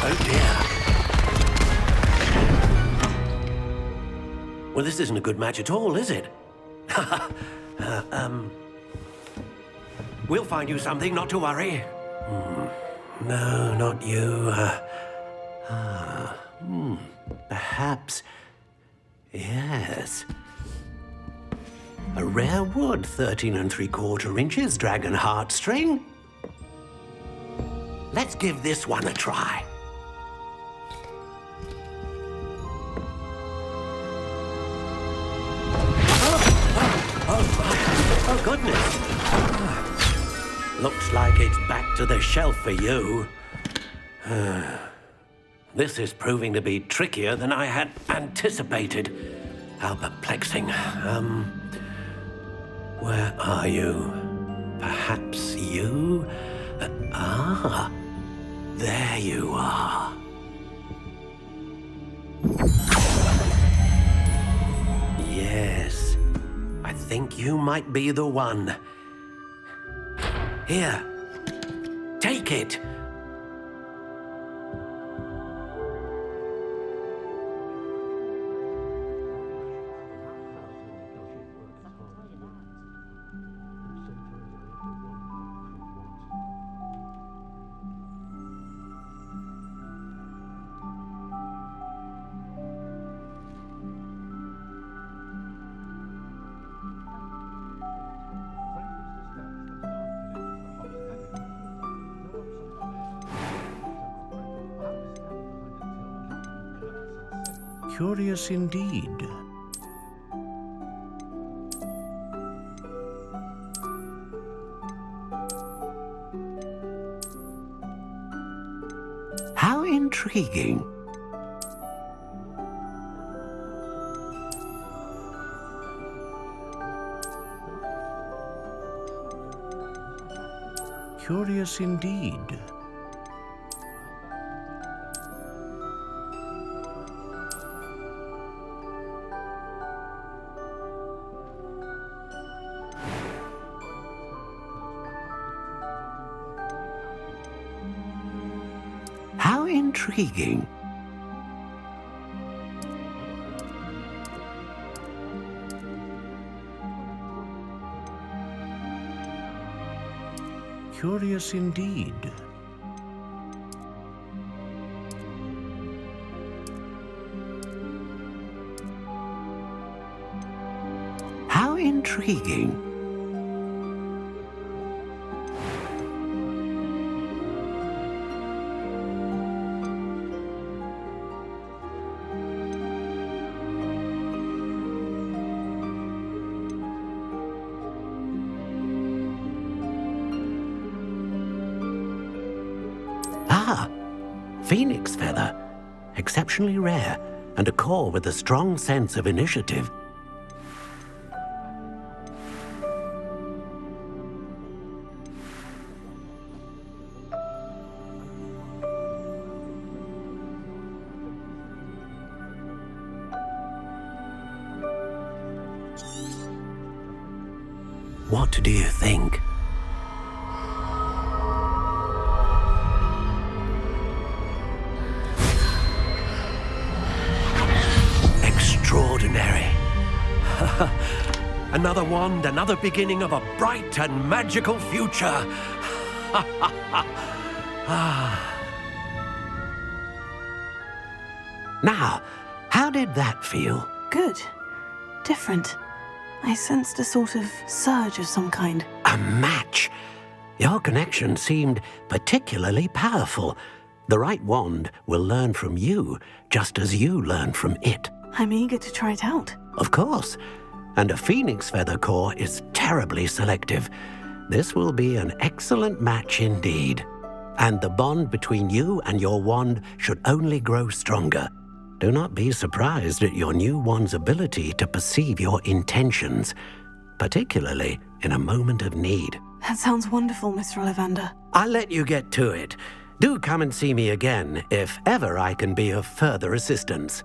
Oh dear. Well, this isn't a good match at all, is it? We'll find you something, not to worry. No, not you. Perhaps. Yes. A rare wood, 13 3/4 inches, dragon heartstring. Let's give this one a try. Oh goodness. Looks like it's back to the shelf for you. This is proving to be trickier than I had anticipated. How perplexing. Where are you? Perhaps you? There you are. Yes, I think you might be the one. Here, take it. Curious indeed. How intriguing. Curious indeed. How intriguing. Curious indeed. How intriguing. Phoenix feather. Exceptionally rare, and a core with a strong sense of initiative. What do you think? Extraordinary. Another wand, another beginning of a bright and magical future. Now, how did that feel? Good. Different. I sensed a sort of surge of some kind. A match. Your connection seemed particularly powerful. The right wand will learn from you, just as you learn from it. I'm eager to try it out. Of course. And a phoenix feather core is terribly selective. This will be an excellent match indeed. And the bond between you and your wand should only grow stronger. Do not be surprised at your new wand's ability to perceive your intentions, particularly in a moment of need. That sounds wonderful, Mr. Ollivander. I'll let you get to it. Do come and see me again if ever I can be of further assistance.